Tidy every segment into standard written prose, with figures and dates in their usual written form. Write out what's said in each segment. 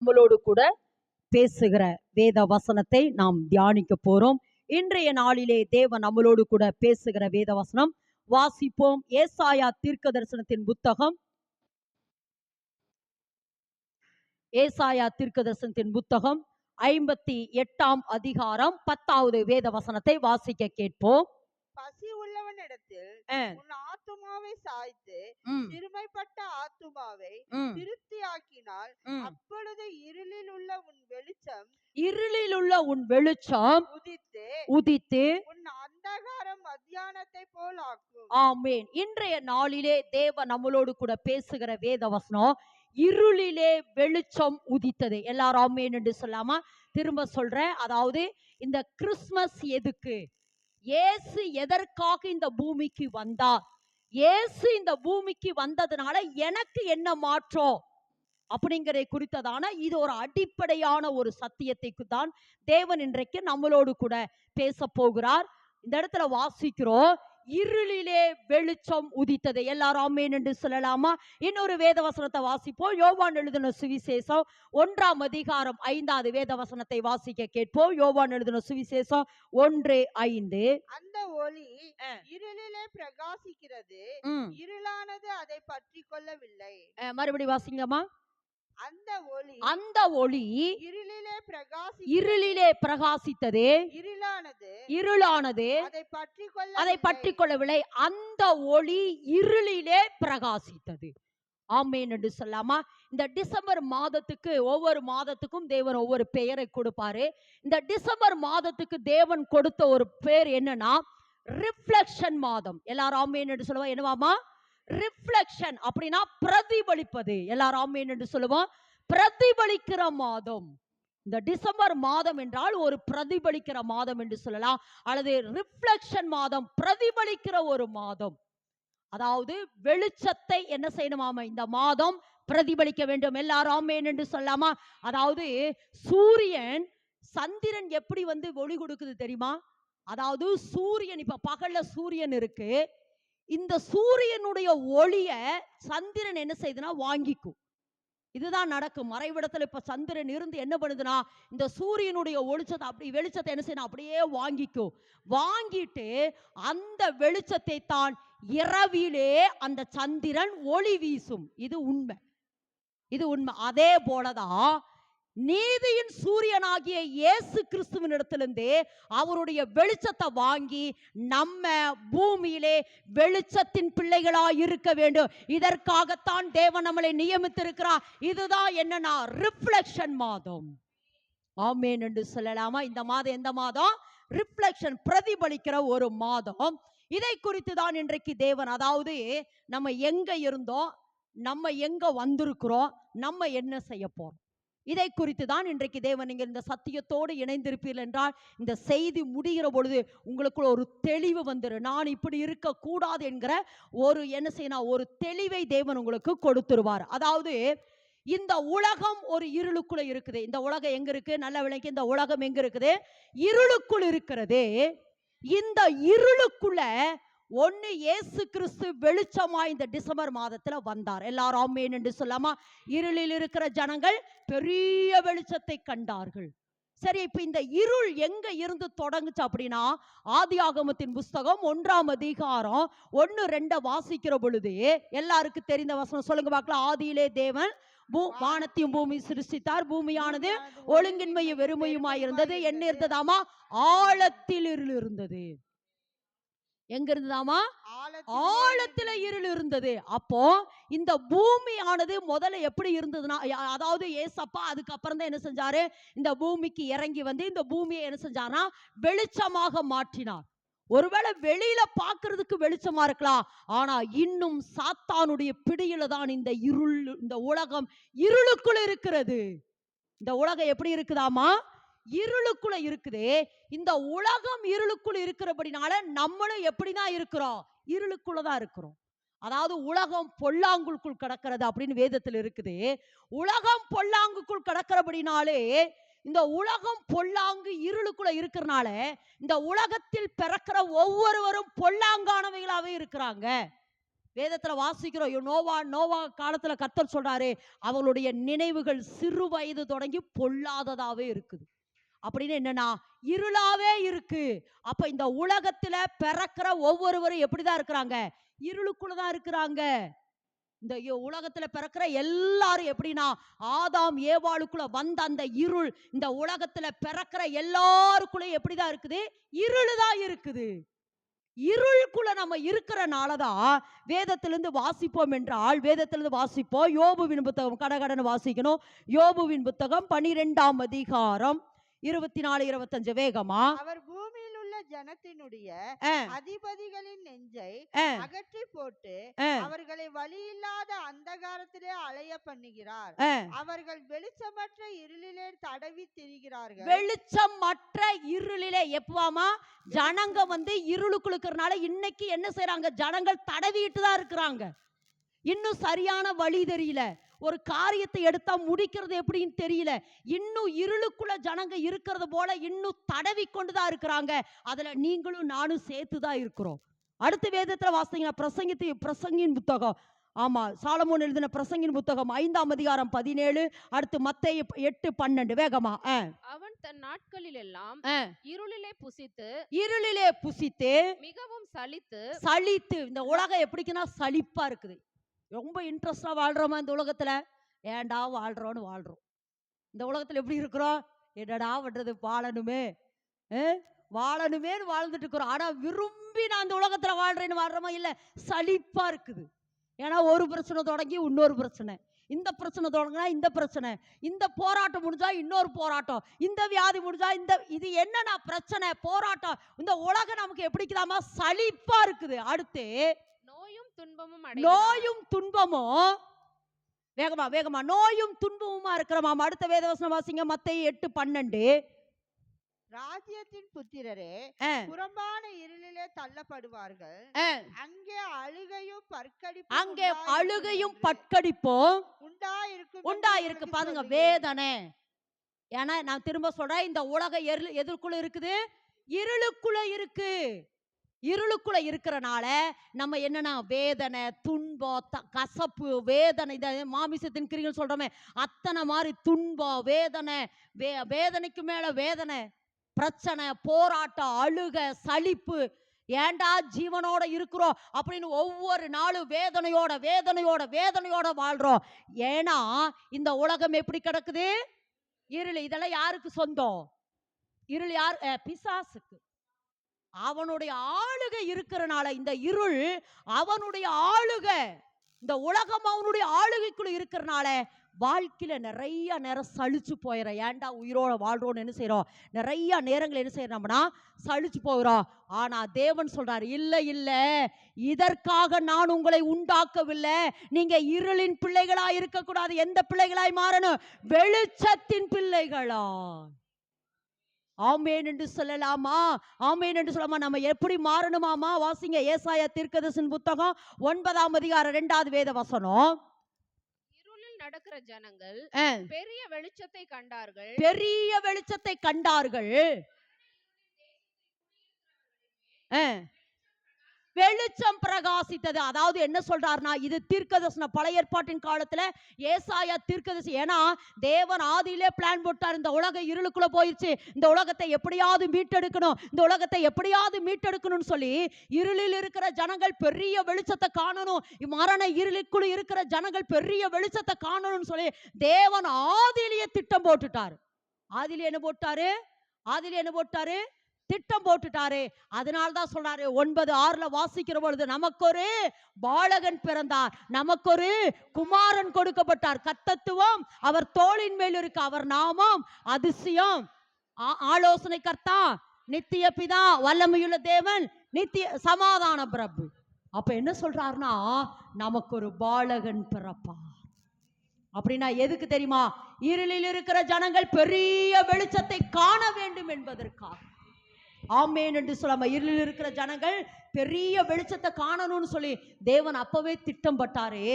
நம்மளோடு கூட பேசுகிற வேத வசனத்தை நாம் தியானிக்க போறோம். இன்றைய நாளிலே தேவன் நம்மளோடு கூட பேசுகிற வேத வசனம் வாசிப்போம். ஏசாயா தீர்க்க தரிசனத்தின் புத்தகம், ஏசாயா தீர்க்க தரிசனத்தின் புத்தகம் 58ஆம் அதிகாரம் 10வது வேத வசனத்தை வாசிக்க கேட்போம். பசி உள்ளவனிடத்தில் உன் ஆத்துமாவை சாய்த்து சிறுமைப்பட்ட ஆத்துமாவை திருப்தியாக்கினால் அப்பொழுது இருளில் உள்ள உன் வெளிச்சம் உதித்து உன் அந்தகாரம் மத்தியானத்தை போல் ஆக்கும். ஆமென். இன்றைய நாளிலே தேவன் நம்மளோடு கூட பேசுகிற வேத வசனம் இருளிலே வெளிச்சம் உதித்தது. எல்லாரும் ஆமென் என்று சொல்லாமா? திரும்ப சொல்றேன். அதாவது இந்த கிறிஸ்துமஸ் எதுக்கு, இயேசு எதற்காக இந்த பூமிக்கு வந்தார், இயேசு இந்த பூமிக்கு வந்ததுனால எனக்கு என்ன மாற்றம் அப்படிங்கறதை குறித்ததான இது ஒரு அடிப்படையான ஒரு சத்தியத்தை தான் தேவன் இன்றைக்கு நம்மளோடு கூட பேச போகிறார். இந்த இடத்துல வாசிக்கிறோம், இருளிலே வெளிச்சம் உதித்தது. எல்லாரும் ஆமென் என்று சொல்லலாமா? இன்னொரு வேத வசனத்தை வாசிப்போம். யோவான் எழுதின சுவிசேஷம் 1ஆம் அதிகாரம் 5வது வேத வசனத்தை வாசிக்க கேட்போம். யோவான் எழுதின சுவிசேஷம் 1:5. அந்த ஒளி இருளிலே பிரகாசிக்கிறது, இருளானது அதை பற்றி கொள்ளவில்லை. மறுபடி வாசிங்கம்மா. அந்த ஒளி இருளிலே பிரகாசித்தது, இருளானது அதை பற்றி கொள்ளவில்லை. அந்த ஒளி இருளிலே பிரகாசித்தது. ஆமென் என்று சொல்லாமா? இந்த டிசம்பர் மாதத்துக்கு, ஒவ்வொரு மாதத்துக்கும் தேவன் ஒவ்வொரு பெயரை கொடுப்பாரு. இந்த டிசம்பர் மாதத்துக்கு தேவன் கொடுத்த ஒரு பெயர் என்னன்னா ரிஃப்ளெக்ஷன் மாதம். எல்லாரும் ஆமென் என்று சொல்லுவா. என்னவாமா? ரிஃப்ளெக்ஷன் அப்படின்னா பிரதிபலிப்பது. எல்லாரும் ஆமென் என்று சொல்லுவோம். பிரதிபலிக்கிற மாதம். இந்த டிசம்பர் மாதம் என்றால் ஒரு பிரதிபலிக்கிற மாதம் என்று சொல்லலாம், அல்லது ரிஃப்ளெக்ஷன் மாதம், பிரதிபலிக்கிற ஒரு மாதம். அதாவது வெளிச்சத்தை என்ன செய்யணுமாமா? இந்த மாதம் பிரதிபலிக்க வேண்டும். எல்லாரும் ஆமென் என்று சொல்லாமா? அதாவது சூரியன் சந்திரன் எப்படி ஒளி கொடுக்குது தெரியுமா? அதாவது சூரியன் இப்ப பகல்ல சூரியன் இருக்கு, இந்த சூரியனுடைய ஒளிய சந்திரன் என்ன செய்யுதுன்னா வாங்கிக்கும். இதுதான் நடக்கும். மறைவிடத்துல இப்ப சந்திரன் இருந்து என்ன பண்ணுதுன்னா இந்த சூரியனுடைய வெளிச்சத்தை என்ன செய்யணும், அப்படியே வாங்கிக்கும். வாங்கிட்டு அந்த வெளிச்சத்தை தான் இரவிலே அந்த சந்திரன் ஒளி வீசும். இது உண்மை, இது உண்மை. அதே போலதான் நீதியின் சூரியனாகிய இயேசு கிறிஸ்துவின் இடத்திலிருந்து அவருடைய வெளிச்சத்தை வாங்கி நம்ம பூமியிலே வெளிச்சத்தின் பிள்ளைகளாய் இருக்க வேண்டும். இதற்காகத்தான் தேவன் நம்மளை நியமித்திருக்கிறார். இதுதான் என்னன்னா ரிஃப்ளெக்ஷன் மாதம். ஆமென் என்று சொல்லலாமா? இந்த மாதம் எந்த மாதம்? ரிஃப்ளெக்ஷன், பிரதிபலிக்கிற ஒரு மாதம். இதை குறித்து தான் இன்றைக்கு தேவன், அதாவது நம்ம எங்க இருந்தோம், நம்ம எங்க வந்திருக்கிறோம், நம்ம என்ன செய்ய போறோம், இதை குறித்து தான் இன்றைக்கு தேவன், நீங்கள் இந்த சத்தியத்தோடு இணைந்திருப்பீர்கள் என்றால் இந்த செய்தி முடிகிற பொழுது உங்களுக்குள்ள ஒரு தெளிவு வந்துடும். நான் இப்படி இருக்க கூடாது என்கிற ஒரு என்ன செய்யணும், ஒரு தெளிவை தேவன் உங்களுக்கு கொடுத்துருவார். அதாவது இந்த உலகம் ஒரு இருளுக்குள்ள இருக்குது. இந்த உலகம் எங்க இருக்கு? நல்ல விளக்கி, இந்த உலகம் எங்க இருக்குது? இருளுக்குள் இருக்கிறது. இந்த இருளுக்குள்ள ஒன்னு இயேசு கிறிஸ்து வெளிச்சமாய் இந்த டிசம்பர் மாதத்துல வந்தார். எல்லாரும் ஆமென் என்று சொல்லாமா? இருளில் இருக்கிற ஜனங்கள் பெரிய வெளிச்சத்தை கண்டார்கள். சரி, இப்ப இந்த இருள் எங்க இருந்து தொடங்குச்சு அப்படின்னா ஆதியாகமத்தின் புஸ்தகம் 1ஆம் அதிகாரம் 1-2 வாசிக்கிற பொழுது எல்லாருக்கும் தெரிந்த வசனம் சொல்லுங்க பார்க்கலாம். ஆதியிலே தேவன் வானத்தையும் பூமி சிருஷ்டித்தார். பூமியானது ஒழுங்கின்மையும் வெறுமையுமாய் இருந்தது. என்ன இருந்ததாமா? ஆழத்தில் இருள் இருந்தது. எங்க இருந்ததாமா? ஆழத்துல இருள் இருந்தது. அப்போ இந்த பூமியானது முதல்ல எப்படி இருந்ததுன்னா, அதாவது ஏசப்பா அதுக்கப்புறம் தான் என்ன செஞ்சாரு, இந்த பூமிக்கு இறங்கி வந்து இந்த பூமியை என்ன செஞ்சாருன்னா வெளிச்சமாக மாற்றினார். ஒருவேளை வெளியில பாக்குறதுக்கு வெளிச்சமா இருக்கலாம், ஆனா இன்னும் சாத்தானுடைய பிடியில தான் இந்த இருள், இந்த உலகம் இருளுக்குள்ள இருக்கிறது. இந்த உலகம் எப்படி இருக்குதாமா? இருளுக்குள்ள இருக்குது. இந்த உலகம் இருளுக்குள்ள இருக்கிறபடினால நம்மளும் எப்படிதான் இருக்கிறோம்? இருளுக்குள்ளதான் இருக்கிறோம். அதாவது உலகம் பொல்லாங்குக்குள் கிடக்கிறது அப்படின்னு வேதத்தில் இருக்குது. உலகம் பொல்லாங்குக்குள் கிடக்கிறபடினாலே இந்த உலகம் பொல்லாங்கு இருளுக்குள்ள இருக்கிறனால இந்த உலகத்தில் பிறக்கிற ஒவ்வொருவரும் பொல்லாங்கானவைகளாவே இருக்கிறாங்க. வேதத்துல வாசிக்கிறோம், நோவா காலத்துல கர்த்தர் சொல்றாரு, அவளுடைய நினைவுகள் சிறு வயது தொடங்கி பொல்லாததாவே இருக்குது. அப்படின்னு என்னன்னா இருளாவே இருக்கு. அப்ப இந்த உலகத்துல பிறக்கிற ஒவ்வொருவரும் எப்படிதான் இருக்கிறாங்க? இருளுக்குள்ளதான் இருக்கிறாங்க. இந்த உலகத்துல பிறக்கிற எல்லாரும் எப்படின்னா ஆதாம் ஏவாளுக்குள்ள வந்த அந்த இருள் இந்த உலகத்துல பிறக்கிற எல்லாருக்குள்ள எப்படிதான் இருக்குது? இருளுதான் இருக்குது. இருளுக்குள்ள நம்ம இருக்கிறனாலதான் வேதத்திலிருந்து வாசிப்போம் என்றால், வேதத்திலிருந்து வாசிப்போம். யோபுவின் புத்தகம் கடகடன்னு வாசிக்கணும். யோபுவின் புத்தகம் 12ஆம் அதிகாரம் 24, 25 வேகமா. அவர் பூமியில் உள்ள ஜனத்தினுடைய அதிபதிகளின் நெஞ்சை அகற்றி போட்டு அவர்களை வழியில்லாத அந்தகாரத்திலே அலைய பண்ணுகிறார். அவர்கள் வெளிச்சமற்ற இருளிலே தடவி திரிகிறார்கள். வெளிச்சமற்ற இருளிலே எப்பவாமா ஜனங்க இருளுக்குள்ள இருக்கிறனால இன்னைக்கு என்ன செய்யறாங்க? ஜனங்கள் தடவிட்டு தான் இருக்கிறாங்க. இன்னும் சரியான வழி தெரியல. ஒரு காரியத்தை எடுத்தா முடிக்கிறது எப்படின்னு தெரியல. இன்னும் இருளுக்குள்ள ஜனங்க இருக்கிறது போல இன்னும் தடவி கொண்டுதான் இருக்கிறாங்க. அதுல நீங்களும் நானும் சேர்த்துதான் இருக்கிறோம். அடுத்த வேதத்துல வாசிங்க, பிரசங்கின் புத்தகம். ஆமா, சாலமோன் எழுதின பிரசங்கின் புத்தகம் 5ஆம் அதிகாரம் 17, அடுத்து மத்தேயு 8:12 வேகமா. அவன் தன் நாட்களில் எல்லாம் இருளிலே புசித்து மிகவும் சலித்து. இந்த உலகம் எப்படிக்குன்னா சலிப்பா இருக்குது. ரொம்ப இன்ட்ரெஸ்டா வாழ்றோமா இந்த உலகத்துல? ஏண்டா வாழ்றோம்னு வாழ்றோம். இந்த உலகத்துல எப்படி இருக்கிறோம்? என்னடா பண்றது, வாழணுமேன்னு வாழ்ந்துட்டு இருக்கிறோம். ஆனா விரும்பி நான் இந்த உலகத்துல வாழ்றேன்னு வாழ்றோமா? இல்ல, சலிப்பா இருக்குது. ஏன்னா ஒரு பிரச்சனை தொடங்கி இன்னொரு பிரச்சனை, இந்த பிரச்சனை தொடங்கினா இந்த பிரச்சனை, இந்த போராட்டம் முடிஞ்சா இன்னொரு போராட்டம், இந்த வியாதி முடிஞ்சா இது என்னன்னா பிரச்சனை, போராட்டம். இந்த உலகம் நமக்கு எப்படிக்குதாமா? சலிப்பா இருக்குது. அடுத்து நோயும் துன்பமும் வேகமா நோயும் துன்பமுமா இருக்கிறோம். அடுத்த வேதவசனம் வாசிங்க, மத்தேயு 8:12. ராஜ்யத்தின் புத்திரரே புறம்பான இருளிலே தள்ளப்படுவார்கள். அங்கே அழுகையும் பற்கடிப்பும் உண்டாயிருக்கு. பாருங்க, வேதனை. ஏன்னா நான் திரும்ப சொல்றேன், இந்த உலகம் எதற்குள்ள இருக்குது? இருளுக்குள்ள இருக்கு. இருளுக்குள்ள இருக்கிறனால நம்ம என்னன்னா வேதனை, துன்பம், கசப்பு, வேதனை, மாமிசத்தின் கிரிகள் சொல்றோமே அத்தனை மாதிரி துன்பம், வேதனை, வேதனைக்கு மேல வேதனை, பிரச்சனை, போராட்டம், அழுக, சலிப்பு. ஏண்டா ஜீவனோட இருக்கிறோம் அப்படின்னு ஒவ்வொரு நாளும் வேதனையோட வாழ்றோம். ஏன்னா இந்த உலகம் எப்படி கிடக்குது? இருள். இதெல்லாம் யாருக்கு சொந்தம்? இருள் யார்? பிசாசுக்கு. அவனுடைய ஆளுகை இருக்கிறனால இந்த இருள் அவனுடைய ஆளுகை, இந்த உலகம் அவனுடைய ஆளுகைக்குள்ள இருக்கிறனால வாழ்க்கையில நிறைய நேரம் சலிச்சு போயிடும். ஏன்டா உயிரோட வாழ்றோம்னு என்ன செய்யறோம்? நிறைய நேரங்கள் என்ன செய்யறோம்னா சலிச்சு போகிறோம். ஆனா தேவன் சொல்றாரு, இல்ல, இதற்காக நான் உங்களை உண்டாக்கவில்லை. நீங்க இருளின் பிள்ளைகளா இருக்கக்கூடாது. எந்த பிள்ளைகளாய் மாறணும்? வெளிச்சத்தின் பிள்ளைகளா. ஆமென் என்று சொல்லலாமா? ஆமென் என்று சொல்லாமா? நம்ம எப்படி மாறணுமாமா? வாசிங்க, ஏசாயா தீர்க்கதரிசியின் புத்தகம் 9ஆம் அதிகாரம் 2வது வேத வசனம். இருளில் நடக்கிற ஜனங்கள் பெரிய வெளிச்சத்தை கண்டார்கள். வெளிச்சம் பிரகாசித்தது. அதாவது என்ன சொல்றாருன்னா, இது தீர்க்கதரிசன பழைய ஏற்பாட்டின் காலத்துல ஏசாயா தீர்க்கதரிசி. ஏன்னா தேவன் ஆதியிலே பிளான் போட்டார். இந்த உலகம் இருளுக்குள்ள போயிடுச்சு, இந்த உலகத்தை எப்படியாவது மீட்டெடுக்கணும்னு சொல்லி இருளில் இருக்கிற ஜனங்கள் பெரிய வெளிச்சத்தை காணணும், மரண இருளுக்குள்ள இருக்கிற ஜனங்கள் பெரிய வெளிச்சத்தை காணணும்னு சொல்லி தேவன் ஆதியிலேயே திட்டம் போட்டுட்டார். ஆதியிலே என்ன போட்டாரு? திட்டம் போட்டுட்டாரு. அதனால்தான் சொல்றாரு 9:6 வாசிக்கிற பொழுது, நமக்கு ஒரு பாலகன் பிறந்தார், நமக்கு ஒரு குமாரன் கொடுக்கப்பட்டார், கர்த்தத்துவம் அவர் தோளின் மேல் இருக்கு, அவர் நாமம் அதிசயம், ஆலோசனை கர்த்தா, நித்திய பிதா, வல்லமையுள்ள தேவன், நித்திய சமாதான பிரபு. அப்ப என்ன சொல்றாருன்னா, நமக்கு ஒரு பாலகன் பிறப்பார். அப்படின்னா எதுக்கு தெரியுமா? இருளில் இருக்கிற ஜனங்கள் பெரிய வெளிச்சத்தை காண வேண்டும் என்பதற்காக. ஆமென் என்று சொல்லாம, இருளில் இருக்கிற ஜனங்கள் பெரிய வெளிச்சத்தை காணணும்னு சொல்லி தேவன் அப்பவே திட்டம் பட்டாரே.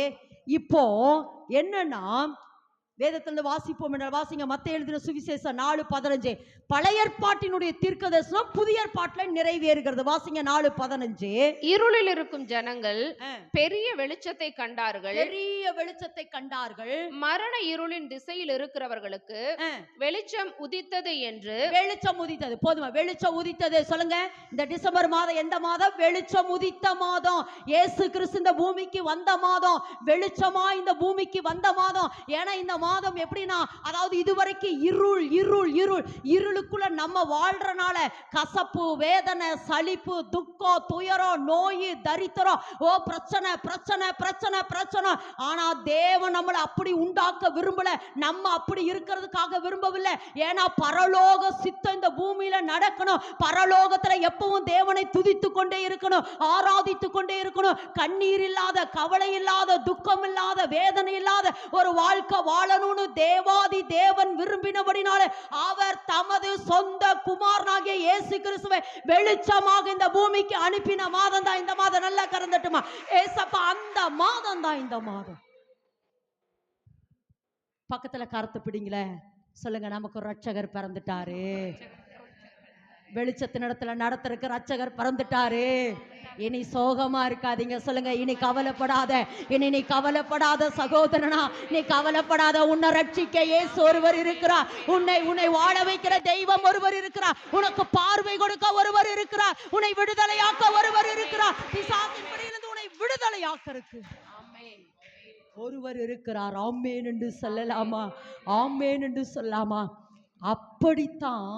இப்போ என்னன்னா, வேதத்திலிருந்து வாசிப்போம் என்றால் வாசிங்க. மத்தேயு எழுதின சுவிசேஷம் 4:15. பழைய ஏற்பாட்டினுடைய தீர்க்கதரிசனம் புதிய ஏற்பாட்டில் நிறைவேறுகிறது. வாசிங்க 4:15. இருளில் இருக்கும் ஜனங்கள் பெரிய வெளிச்சத்தை கண்டார்கள். பெரிய வெளிச்சத்தை கண்டார்கள். மரண இருளின் திசையில் இருக்கிறவர்களுக்கு வெளிச்சம் உதித்தது என்று. வெளிச்சம் உதித்தது. போதுமா? வெளிச்சம் உதித்தது சொல்லுங்க. இந்த டிசம்பர் மாதம் எந்த மாதம்? வெளிச்சம் உதித்த மாதம். இயேசு கிறிஸ்து இந்த பூமிக்கு வந்த மாதம், வெளிச்சமா இந்த பூமிக்கு வந்த மாதம். ஏன்னா இந்த மாதம் எப்படின்னா, அதாவது இதுவரைக்கும் இருள் இருள் இருள் இருளுக்குள்ள நம்ம வாழ்றனால கசப்பு, வேதனை, சலிப்பு, துக்கம், துயரம், நோய், தரித்திரம், ஓ பிரச்சனை பிரச்சனை பிரச்சனை பிரச்சனை. ஆனா தேவன் நம்மளை அப்படி உண்டாக்க விரும்பல. நம்ம அப்படி இருக்கிறதுக்காக விரும்பவில்லை. ஏன்னா பரலோக சித்தம் இந்த பூமியில நடக்கணும். பரலோகத்துல எப்பவும் தேவனை துதித்து கொண்டே இருக்கணும், ஆராதித்து கொண்டே இருக்கணும். கண்ணீர் இல்லாத, கவலை இல்லாத, துக்கம் இல்லாத, வேதனை இல்லாத ஒரு வாழ்க்கை வாழணும்னு தேவாதி தேவன் விரும்பினபடினாலே அவர் தமது சொந்த குமாரனாகிய இயேசு கிறிஸ்துவை வெளிச்சமாக இந்த பூமிக்கு அனுப்பின மாதம் தான் இந்த மாதம். நல்லா கறந்துட்டுமா ஏசப்பா, அந்த மாதம் தான் இந்த மாதம். பக்கத்துல கருத்து பிடிங்களே, சொல்லுங்க. நமக்கு ஒரு ரட்சகர் பிறந்துட்டாரு. வெளிச்சத்தின் இடத்துல நடத்துறதுக்கு ரட்சகர் பிறந்துட்டாரு. இனி சோகமா இருக்காதீங்க. சொல்லுங்க, இனி கவலைப்படாத. இனி நீ கவலைப்படாத சகோதரனா, நீ கவலைப்படாத. உன்னை ரட்சிக்க இயேசு ஒருவர் இருக்கிறார். உன்னை வாழ வைக்கிற தெய்வம் ஒருவர் இருக்கிறார். உனக்கு பார்வை கொடுக்க ஒருவர் இருக்கிறார். உன்னை விடுதலையாக்க ஒருவர் இருக்கிறார். பிசாசின் பிடியிலிருந்து உன்னை விடுதலையாக்க இருக்கு ஒருவர் இருக்கிறார். ஆமென் என்று சொல்லலாமா? ஆமென் என்று சொல்லாமா? அப்படித்தான்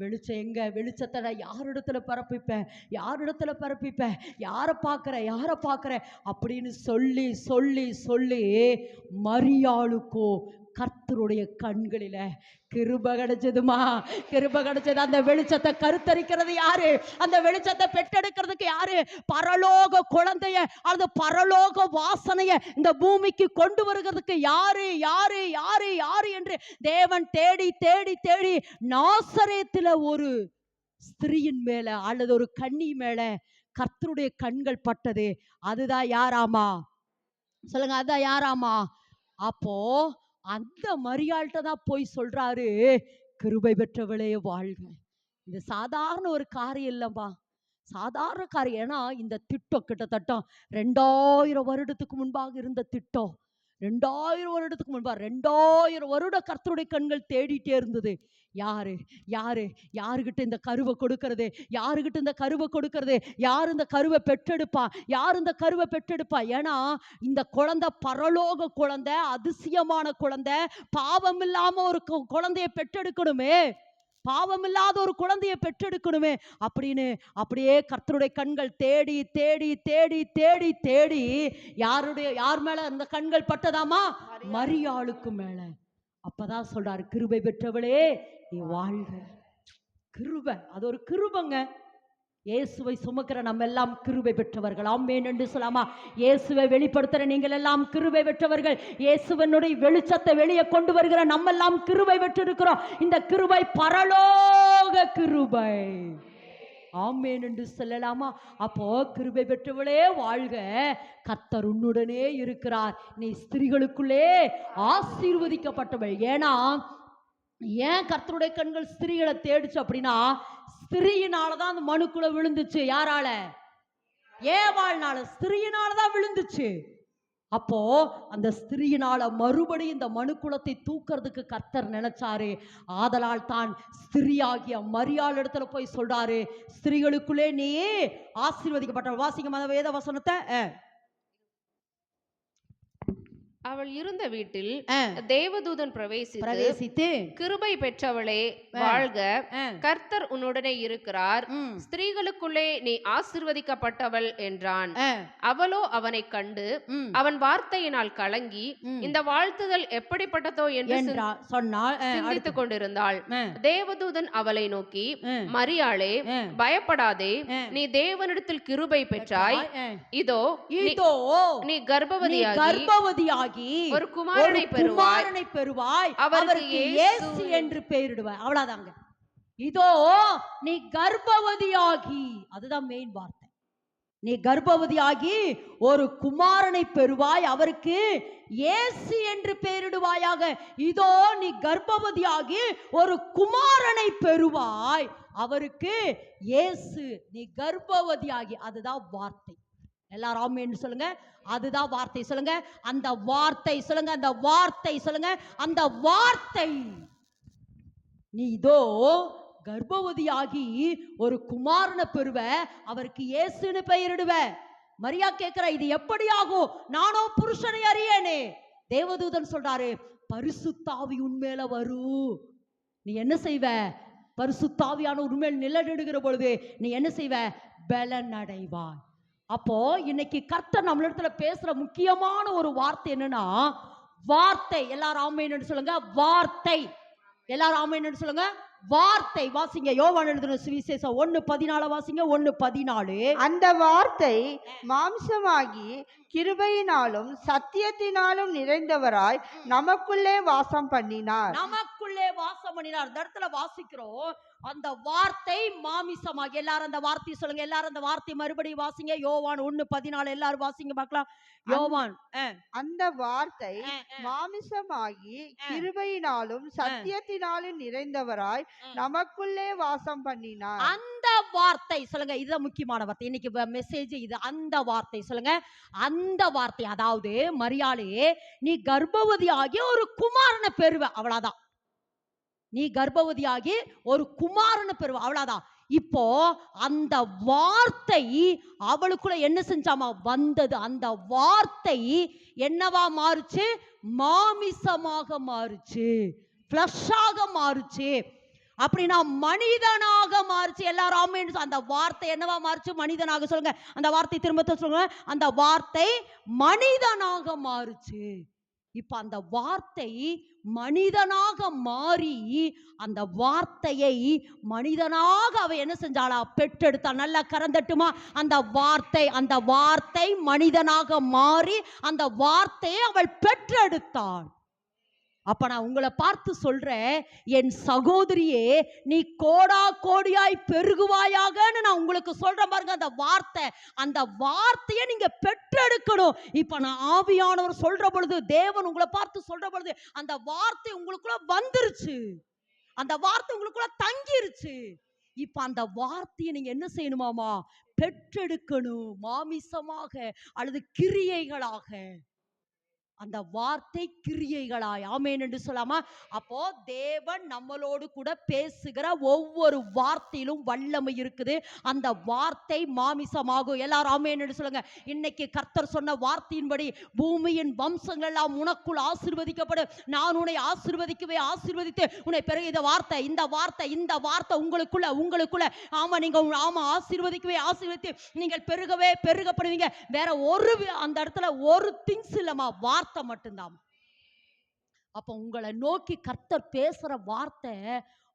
வெளிச்சம். எங்க வெளிச்சத்தை நான் யாரிடத்துல பரப்பிப்பேன், யாரிடத்துல பரப்பிப்பேன், யாரை பார்க்குற அப்படின்னு சொல்லி சொல்லி சொல்லி மரியாளுக்கோ கர்த்தருடைய கண்களில கிருபை கிடைச்சதுமா, கிருபை கிடைச்சது. அந்த வெளிச்சத்தை கருத்தரிக்கிறது யாரு? அந்த வெளிச்சத்தை பெற்றெடுக்கிறதுக்கு யாரு? பரலோக குழந்தைய, அந்த பரலோக வாசனைய இந்த பூமிக்கு கொண்டு வருகிறதுக்கு யாரு யாரு யாரு யாரு என்று தேவன் தேடி தேடி தேடி நாசரேத்துல ஒரு ஸ்திரீயின் மேல அல்லது ஒரு கன்னி மேல கர்த்தருடைய கண்கள் பட்டது. அதுதான் யாராமா? சொல்லுங்க, அதுதான் யாராமா? அப்போ அந்த மரியாள்கிட்ட தான் போய் சொல்றாரு, கிருபை பெற்றவளே வாழ்க. இது சாதாரண ஒரு காரியம் இல்லைப்பா, சாதாரண காரியம். ஏன்னா இந்த திட்டம் கிட்டத்தட்ட 2000 வருடத்துக்கு முன்பாக இருந்த திட்டம். 2000 வருடத்துக்கு முன்பாக 2000 வருட கர்த்தருடைய கண்கள் தேடிட்டே இருந்தது. யாரு யாரு யாருகிட்ட இந்த கருவை கொடுக்கறது, யாருகிட்ட இந்த கருவை கொடுக்கறது, யார் இந்த கருவை பெற்றெடுப்பா, யார் இந்த கருவை பெற்றெடுப்பா? ஏன்னா இந்த குழந்தை பரலோக குழந்தை, அதிசயமான குழந்தை. பாவம் இல்லாம ஒரு குழந்தைய பெற்றெடுக்கணுமே, பாவம் இல்லாத ஒரு குழந்தையை பெற்றெடுக்கணுமே அப்படின்னு அப்படியே கர்த்தருடைய கண்கள் தேடி தேடி தேடி தேடி தேடி யார் மேல அந்த கண்கள் பட்டதாமா? மரியாளுக்கு மேல. அப்பதான் சொல்றாரு, கிருபை பெற்றவளே நீ வாழ்க. கிருபை, அது ஒரு கிருபைங்க. இயேசுவை சுமக்கிற நம்ம எல்லாம் கிருபை பெற்றவர்கள். ஆமென் என்று சொல்லாமா? இயேசுவை வெளிப்படுத்துற நீங்கள் எல்லாம் கிருபை பெற்றவர்கள். இயேசுவனுடைய வெளிச்சத்தை வெளியே கொண்டு வருகிற நம்ம எல்லாம் கிருபை பெற்றிருக்கிறோம். இந்த கிருபை பரலோக கிருபை. ஆமென் என்று சொல்லலாமா? அப்போ கிருபை பெற்றவளே வாழ்க, கர்த்தர் உன்னுடனே இருக்கிறார், நீ ஸ்திரீகளுக்குள்ளே ஆசீர்வதிக்கப்பட்டவள். ஏன்னா ஏன் கர்த்தருடைய கண்கள் ஸ்திரீகளை தேடிச்சு அப்படின்னா, ஸ்திரீயினாலதான் அந்த மனுக்குள்ள விழுந்துச்சு. யாரால? ஏவாள்னால. ஸ்திரீயினாலதான் விழுந்துச்சு. அப்போ அந்த ஸ்திரீயினால மறுபடியும் இந்த மனுக்குலத்தை தூக்கிறதுக்கு கர்த்தர் நினைச்சாரு. ஆதலால் தான் ஸ்திரீயாகிய மரியாள் இடத்துல போய் சொல்றாரு, ஸ்திரீகளுக்குள்ளே நீ ஆசீர்வதிக்கப்பட்டவள். வாசிங்க வேத வசனத்தை. அவள் இருந்த வீட்டில் தேவதூதன் பிரவேசித்து கிருபை பெற்றவளே வாழ்க, கர்த்தர் உன்னுடனே இருக்கிறார், ஸ்திரீகளுக்குள்ளே நீ ஆசீர்வதிக்கப்பட்டவள் என்றான். அவளோ அவனை கண்டு அவன் வார்த்தையினால் கலங்கி இந்த வாழ்த்துதல் எப்படிப்பட்டதோ என்று சிந்தித்துக் கொண்டிருந்தாள். தேவதூதன் அவளை நோக்கி, மரியாளே பயப்படாதே, நீ தேவனிடத்தில் கிருபை பெற்றாய், இதோ நீ கர்ப்பவதியாகி ஒரு குமாரனை பெறுவாய், அவருக்கு இயேசு என்று பெயரிடுவாய். நீ கர்ப்பவதியாகி ஒரு குமாரனை பெறுவாய், அவருக்கு இயேசு என்று பெயரிடுவாயாக. இதோ நீ கர்ப்பவதியாகி ஒரு குமாரனை பெறுவாய், அவருக்கு இயேசு. நீ கர்ப்பவதியாகி, அதுதான் வார்த்தை. எல்லாரும் ஆமென் சொல்லுங்க. அதுதான் வார்த்தை. சொல்லுங்க அந்த வார்த்தை. சொல்லுங்க அந்த வார்த்தை. சொல்லுங்க அந்த வார்த்தை. நீ இதோ கர்ப்பவதியாகி ஒரு குமாரனை பெறுவ, அவருக்கு இயேசுன்னு பெயரிடுவ. மரியா கேட்கிற, இது எப்படி ஆகும்? நானோ புருஷனை அறியேனே. தேவதூதன் சொல்றாரு, பரிசுத்தாவி உன்மேல வரும். நீ என்ன செய்வ? பரிசுத்தாவியான உன்மேல் நிழலிடுகிற பொழுது நீ என்ன செய்வ? பலன் அடைவாய். அப்போ இன்னைக்கு கர்த்தர் நம்மளிடத்துல பேசுற முக்கியமான ஒரு வார்த்தை என்னன்னா வார்த்தை. எல்லாரும் ஆமென் சொல்லுங்க. வார்த்தை. எல்லாரும் ஆமென் சொல்லுங்க. வார்த்தை. வாசிங்க யோவான் எழுதின சுவிசேஷம் 1:14 வாசிங்க. 1:14. அந்த வார்த்தை மாம்சமாகி கிருபையினாலும் சத்தியத்தினாலும் நிறைந்தவராய் நமக்குள்ளே வாசம் பண்ணினார். நமக்குள்ளே வாசம் பண்ணினார். இந்த இடத்துல வாசிக்கிறோம், அந்த வார்த்தை மாமிசமாகி. எல்லாரும் அந்த வார்த்தையை சொல்லுங்க. எல்லாரும் அந்த வார்த்தை மறுபடியும் வாசிங்க. யோவான் 1:14 எல்லாரும் வாசிங்க பார்க்கலாம். யோவான். அந்த வார்த்தை மாமிசமாகி கிருபையினாலும் சத்தியத்தினாலும் நிறைந்தவராய் நமக்குள்ளே வாசம் பண்ணினார். அந்த வார்த்தை. சொல்லுங்க, இதுதான் முக்கியமான வார்த்தை. இன்னைக்கு மெசேஜ் இது. அந்த வார்த்தை. சொல்லுங்க அந்த வார்த்தை. அதாவது மரியாளே, நீ கர்ப்பவதியாகி ஒரு குமாரனை பெறுவ, அவ்வளவுதான். நீ கர்ப்பவதியாகி ஒரு குமாரனை பெறுவ, அவ்வளவுதான். இப்போ அந்த வார்த்தை அவளுக்குள்ள என்ன செஞ்சாமா? வந்தது. அந்த வார்த்தை என்னவா மாறுச்சு? மாமிசமாக மாறுச்சு, ஃப்ளஷாக மாறுச்சு. அப்படின்னா மனிதனாக மாறுச்சு. எல்லாரும் ஆமென். அந்த வார்த்தை என்னவா மாறுச்சு? மனிதனாக. சொல்லுங்க அந்த வார்த்தை திரும்ப சொல்லுங்க. அந்த வார்த்தை மனிதனாக மாறுச்சு. இப்ப அந்த வார்த்தை மனிதனாக மாறி அந்த வார்த்தையை மனிதனாக அவ என்ன செஞ்சாளா? பெற்றெடுத்தா. நல்லா கரந்தட்டுமா? அந்த வார்த்தை. அந்த வார்த்தை மனிதனாக மாறி அந்த வார்த்தையை அவள் பெற்றெடுத்தாள். அப்ப நான் உங்களை பார்த்து சொல்றேன், என் சகோதரியே, நீ கோடா கோடியாய் பெருகுவாயாகன்னு நான் உங்களுக்கு சொல்றேன் பாருங்க. அந்த வார்த்தை, அந்த வார்த்தையை நீங்க பெற்றெடுக்கணும். இப்ப நான் ஆவியானவர் சொல்ற பொழுது, தேவன் உங்களை பார்த்து சொல்ற பொழுது, அந்த வார்த்தை உங்களுக்குள்ள வந்துருச்சு, அந்த வார்த்தை உங்களுக்குள்ள தங்கிருச்சு. இப்ப அந்த வார்த்தையை நீங்க என்ன செய்யணுமாமா? பெற்றெடுக்கணும். மாமிசமாக அல்லது கிரியைகளாக. அந்த வார்த்தை கிரியைகளாய். ஆமென் என்று சொல்லாமா? அப்போ தேவன் நம்மளோடு கூட பேசுகிற ஒவ்வொரு வார்த்தையிலும் வல்லமை இருக்குது. அந்த வார்த்தை மாமிசமாகும். எல்லாரும் ஆமென் என்று சொல்லுங்க. இன்னைக்கு கர்த்தர் சொன்ன வார்த்தையின்படி பூமியின் வம்சங்கள் எல்லாம் உனக்குள் ஆசீர்வதிக்கப்படும். நான் உன்னை ஆசீர்வதிக்கவே ஆசீர்வதித்து உன்னை பிறகு இந்த வார்த்தை, இந்த வார்த்தை, இந்த வார்த்தை உங்களுக்குள்ள ஆமா, நீங்க ஆமா ஆசீர்வதிக்கவே ஆசீர்வதித்து நீங்கள் பெருகவே பெருகப்படுவீங்க. வேற ஒரு அந்த இடத்துல ஒரு திங்ஸ் இல்லமா, வார்த்தை மட்டும்தான். அப்ப உங்களை நோக்கி கர்த்தர் பேசுற வார்த்தை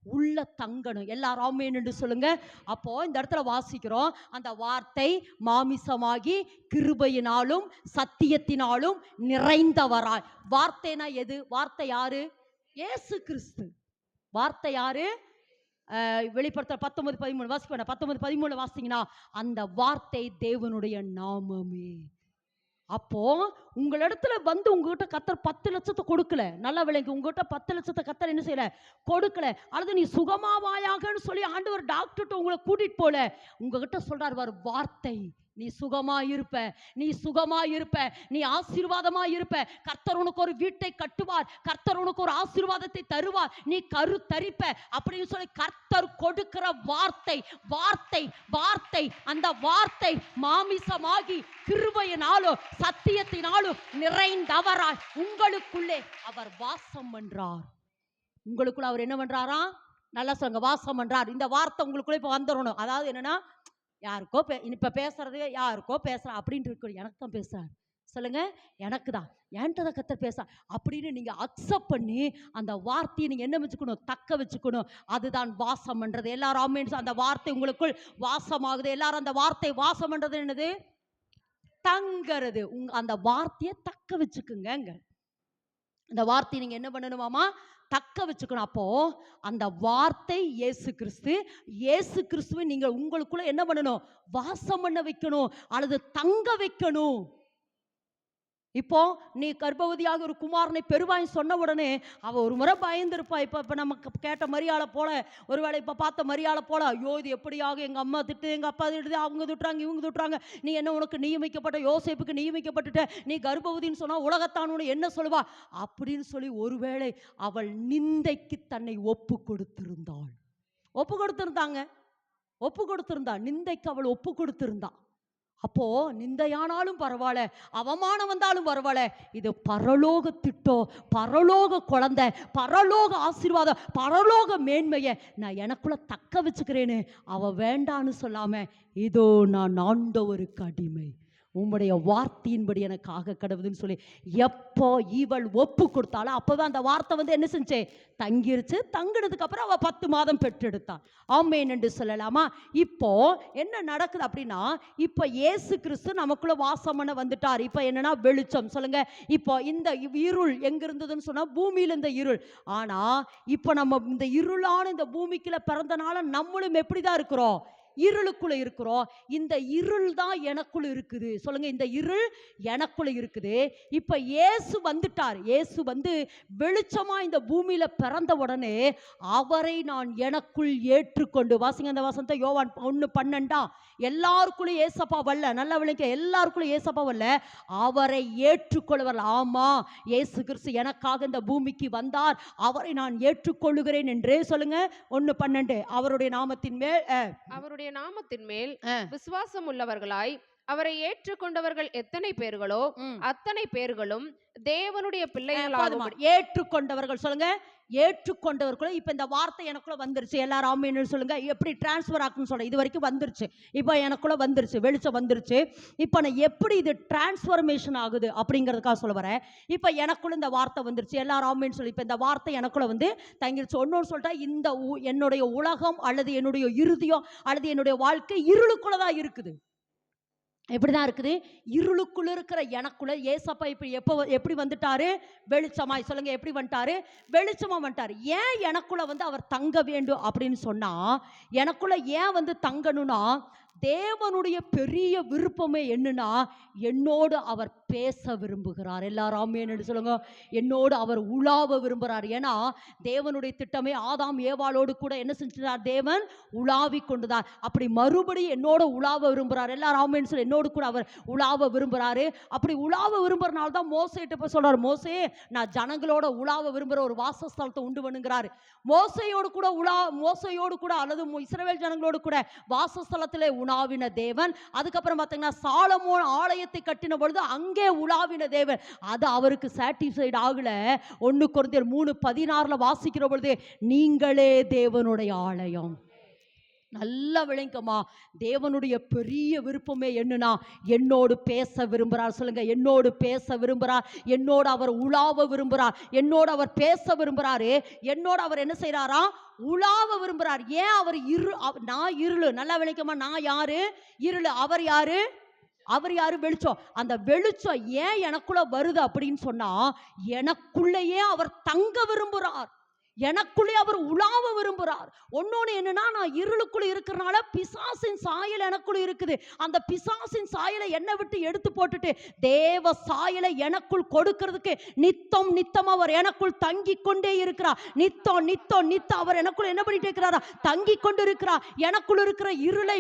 உள்ள தங்கணும். எல்லாரும் ஆமென் என்று சொல்லுங்க. அப்போ இந்த இடத்துல வாசிக்கிறோம், அந்த வார்த்தை மாமிசமாகி கிருபையினாலும் சத்தியத்தினாலும் நிறைந்தவராய். வார்த்தைனா எது? வார்த்தை யாரு? இயேசு கிறிஸ்து. வார்த்தை யாரு? வெளிப்படுத்தல் 19:13 வாசிப்பேன். 19:13 வாசிங்கன்னா அந்த வார்த்தை தேவனுடைய நாமமே. அப்போ உங்களிடத்துல வந்து உங்ககிட்ட கர்த்தர் 10 லட்சத்தை கொடுக்கல, நல்லா விளங்கி. உங்ககிட்ட 10 லட்சத்தை கர்த்தர் என்ன செய்யல? கொடுக்கல. அல்லது நீ சுகமாவாயாகன்னு சொல்லி ஆண்டவர் டாக்டர்கிட்ட உங்களை கூட்டிட்டு போல. உங்ககிட்ட சொல்றாரு ஒரு வார்த்தை, நீ சுகமா இருப்ப, நீ சுகமா இருப்ப, நீ ஆசீர்வாதமா இருப்ப. கர்த்தர் உனக்கு ஒரு வீட்டை கட்டுவார், கர்த்தர் உனக்கு ஒரு ஆசீர்வாதத்தை தருவார், நீ கரு தரிப்ப அப்படின்னு சொல்லி கர்த்தர் கொடுக்கிற வார்த்தை. வார்த்தை வார்த்தை. அந்த வார்த்தை மாமிசமாகி கிருபையினாலும் சத்தியத்தினாலும் நிறைந்தவராய் உங்களுக்குள்ளே அவர் வாசம் பண்றார். உங்களுக்குள்ள அவர் என்ன பண்றாரா? நல்லா சொல்லுங்க, வாசம் பண்றார். இந்த வார்த்தை உங்களுக்குள்ள இப்ப வந்துடணும். அதாவது என்னன்னா, யாருக்கோ இப்ப பேசுறது யாருக்கோ பேசுற அப்படின்னு இருக்கு. எனக்கு தான் பேசுறாரு. சொல்லுங்க, எனக்கு தான், என்கிட்ட தான் கர்த்தர் பேச அப்படின்னு நீங்க அக்செப்ட் பண்ணி அந்த வார்த்தையை நீங்க என்ன வச்சுக்கணும்? தக்க வச்சுக்கணும். அதுதான் வாசம் பண்றது. எல்லாரும் ஆமென். அந்த வார்த்தை உங்களுக்குள் வாசமாகுது. எல்லாரும் அந்த வார்த்தை வாசம் பண்றது என்னது? தங்கிறது. அந்த வார்த்தையை தக்க வச்சுக்குங்க. அந்த வார்த்தையை நீங்க என்ன பண்ணணுமாமா? தக்க வச்சுக்கணும். அப்போ அந்த வார்த்தை இயேசு கிறிஸ்து, இயேசு கிறிஸ்துவை நீங்க உங்களுக்குள்ள என்ன பண்ணணும்? வாசம் பண்ண வைக்கணும், அல்லது தங்க வைக்கணும். இப்போ நீ கர்ப்பவதியாக ஒரு குமாரனை பெறுவாய் சொன்ன உடனே அவ ஒரு முறை பயந்துருப்பா. இப்ப நமக்கு கேட்ட மரியாதை போல, ஒருவேளை இப்ப பார்த்த மரியாதை போல, ஐயோ இது எப்படியாக, எங்க அம்மா திட்டு, எங்க அப்பா திட்டு, அவங்க திட்டுறாங்க, இவங்க திட்டுறாங்க, நீ என்ன உனக்கு நியமிக்கப்பட்ட யோசேப்புக்கு நியமிக்கப்பட்டுட்ட, நீ கர்ப்பவதின்னு சொன்னா உலகத்தான் உன்னை என்ன சொல்லுவா அப்படின்னு சொல்லி ஒருவேளை அவள் நிந்தைக்கு தன்னை ஒப்பு கொடுத்திருந்தாள். ஒப்பு கொடுத்திருந்தா நிந்தைக்கு அவள் ஒப்பு கொடுத்திருந்தா. அப்போ நிந்தையானாலும் பரவாயில்ல, அவமானம் வந்தாலும் பரவாயில்ல, இது பரலோக திட்டம், பரலோக குழந்தை, பரலோக ஆசீர்வாதம், பரலோக மேன்மையை நான் எனக்குள்ள தக்க வச்சுக்கிறேன்னு அவ வேண்டான்னு சொல்லாம, இதோ நான் ஆண்டவருக்கு அடிமை, உம்முடைய வார்த்தையின்படி எனக்கு ஆக கடவுதுன்னு சொல்லி எப்போ இவள் ஒப்பு கொடுத்தாலும் அப்போதான் அந்த வார்த்தை வந்து என்ன செஞ்சே? தங்கிருச்சு. தங்கினதுக்கு அப்புறம் அவள் 10 மாதம் பெற்றெடுத்தாள். ஆமேன் என்று சொல்லலாமா? இப்போ என்ன நடக்குது அப்படின்னா, இப்போ இயேசு கிறிஸ்து நமக்குள்ள வாசம் பண்ண வந்துட்டார். இப்போ என்னன்னா வெளிச்சம். சொல்லுங்க. இப்போ இந்த இருள் எங்க இருந்ததுன்னு சொன்னா பூமியில இந்த இருள். ஆனா இப்போ நம்ம இந்த இருளான இந்த பூமிக்குள்ள பிறந்தனால நம்மளும் எப்படிதான் இருக்கிறோம்? இருளுக்குள்ள இருக்கிறோம். இந்த இருள் தான் எனக்குள்ள இருக்குது. சொல்லுங்க, இந்த இருள் எனக்குள்ள இருக்குது. இப்ப இயேசு வந்துட்டார். இயேசு வந்து வெளிச்சமா இந்த பூமியில பிறந்த உடனே அவரை நான் எனக்குள் ஏற்றுக்கொண்டு, வாசிங்க அந்த வசனத்தை, யோவான் 1:12. எல்லாருக்குள்ள ஏசப்பா வரல, நல்ல விளைக்க, எல்லாருக்குள்ள ஏசப்பா வரல, அவரை ஏற்றுக்கொள்வர். ஆமா, இயேசு கிறிஸ்து எனக்காக இந்த பூமிக்கு வந்தார், அவரை நான் ஏற்றுக்கொள்ளுகிறேன் என்று சொல்லுங்க. 1:12. அவருடைய நாமத்தின் மேல் விசுவாசம் உள்ளவர்களாய் அவரை ஏற்றுக்கொண்டவர்கள் எத்தனை பேர்களோ அத்தனை பேர்களும் தேவனுடைய பிள்ளைகளாகும். ஏற்றுக்கொண்டவர்கள் சொல்லுங்க, ஏற்றுக்கொண்டவர்கள். இப்ப இந்த வார்த்தை எனக்குள்ள வந்துருச்சு. எல்லாரும் ஆமென் சொல்லுங்க. எப்படி டிரான்ஸ்ஃபர் ஆகுன்னு சொல்ல, இது வரைக்கும் வந்துருச்சு, இப்போ எனக்குள்ள வந்துருச்சு, வெளிச்சம் வந்துருச்சு. இப்போ நான் எப்படி இது டிரான்ஸ்ஃபர்மேஷன் ஆகுது அப்படிங்கிறதுக்காக சொல்ல வரேன். இப்போ எனக்குள்ள இந்த வார்த்தை வந்துருச்சு, எல்லாரும் ஆமென் சொல்லி. இப்போ இந்த வார்த்தை எனக்குள்ள வந்து தங்கிருச்சு. ஒன்னொன்று சொல்லிட்டா, இந்த என்னுடைய உலகம் அல்லது என்னுடைய இருதயம் அல்லது என்னுடைய வாழ்க்கை இருளுக்குள்ளதான் இருக்குது. எப்படிதான் இருக்குது? இருளுக்குள்ள இருக்கிற எனக்குள்ள ஏசப்பா இப்ப எப்படி வந்துட்டாரு? வெளிச்சமாய். சொல்லுங்க, எப்படி வந்துட்டாரு? வெளிச்சமா வந்துட்டாரு. ஏன் எனக்குள்ள வந்து அவர் தங்க வேண்டும் அப்படின்னு சொன்னா, எனக்குள்ள ஏன் வந்து தங்கணும்னா, தேவனுடைய பெரிய விருப்பமே என்னன்னா, என்னோடு அவர் பேச விரும்புகிறார். எல்லாரும் ஆமென் சொல்லுங்க. என்னோடு அவர் உலாவ விரும்புகிறார். ஏன்னா தேவனுடைய திட்டமே ஆதாம் ஏவாளோடு கூட என்ன செஞ்சார்? தேவன் உலாவி கொண்டுதான். அப்படி மறுபடியும் என்னோட உலாவ விரும்புகிறார். எல்லாரும் ஆமென் சொல்லி. என்னோடு கூட அவர் உலாவ விரும்புகிறாரு. அப்படி உலாவ விரும்புறனால தான் மோசேட்ட போய் சொல்றாரு, மோசே நான் ஜனங்களோட உலாவ விரும்புகிற ஒரு வாசஸ்தலத்தை உண்டு பண்ணுங்கிறாரு. மோசையோடு கூட அல்லது இஸ்ரவேல் ஜனங்களோடு கூட வாசஸ்தலத்திலே உலாவின தேவன். அதுக்கப்புறம் பார்த்தீங்கன்னா சாலமோன் ஆலயத்தை கட்டின பொழுது அங்கே உலாவின தேவன். அது அவருக்கு சாட்டிஸ்ஃபைட் ஆகல. 1 கொரிந்தியர் 3:16 வாசிக்கிற பொழுது, நீங்களே தேவனுடைய ஆலயம். நல்லா விளங்கமா, தேவனுடைய பெரிய விருப்பமே என்னன்னா, என்னோடு பேச விரும்புகிறார். சொல்லுங்க, என்னோடு பேச விரும்புகிறார். என்னோடு அவர் உலாவ விரும்புகிறார். என்னோடு அவர் பேச விரும்புகிறாரு. என்னோடு அவர் என்ன செய்யறாரா? உலாவ விரும்புகிறார். ஏன் அவர் நான் இருளு. நல்லா விளங்கமா, நான் யாரு? இருளு. அவர் யாரு? அவர் யாரு? வெளிச்சம். அந்த வெளிச்சம் ஏன் எனக்குள்ள வருது அப்படின்னு சொன்னா, எனக்குள்ளேயே அவர் தங்க விரும்புகிறார். எனக்குள்ளே அவர் உலாவ விரும்புகிறார். ஒன்னொன்னு என்னன்னா, நான் இருளுக்குள்ள இருக்கிறனால பிசாசின் சாயல் எனக்குள்ள இருக்குது. அந்த பிசாசின் சாயலை என்னை விட்டு எடுத்து போட்டுட்டு தேவ சாயலை எனக்குள் கொடுக்கிறதுக்கு நித்தம் அவர் எனக்குள் தங்கி கொண்டே இருக்கிறார். நித்தம் அவர் எனக்குள்ள என்ன பண்ணிட்டு இருக்கிறாரா? தங்கி கொண்டு இருக்கிறார். எனக்குள்ள இருக்கிற இருளை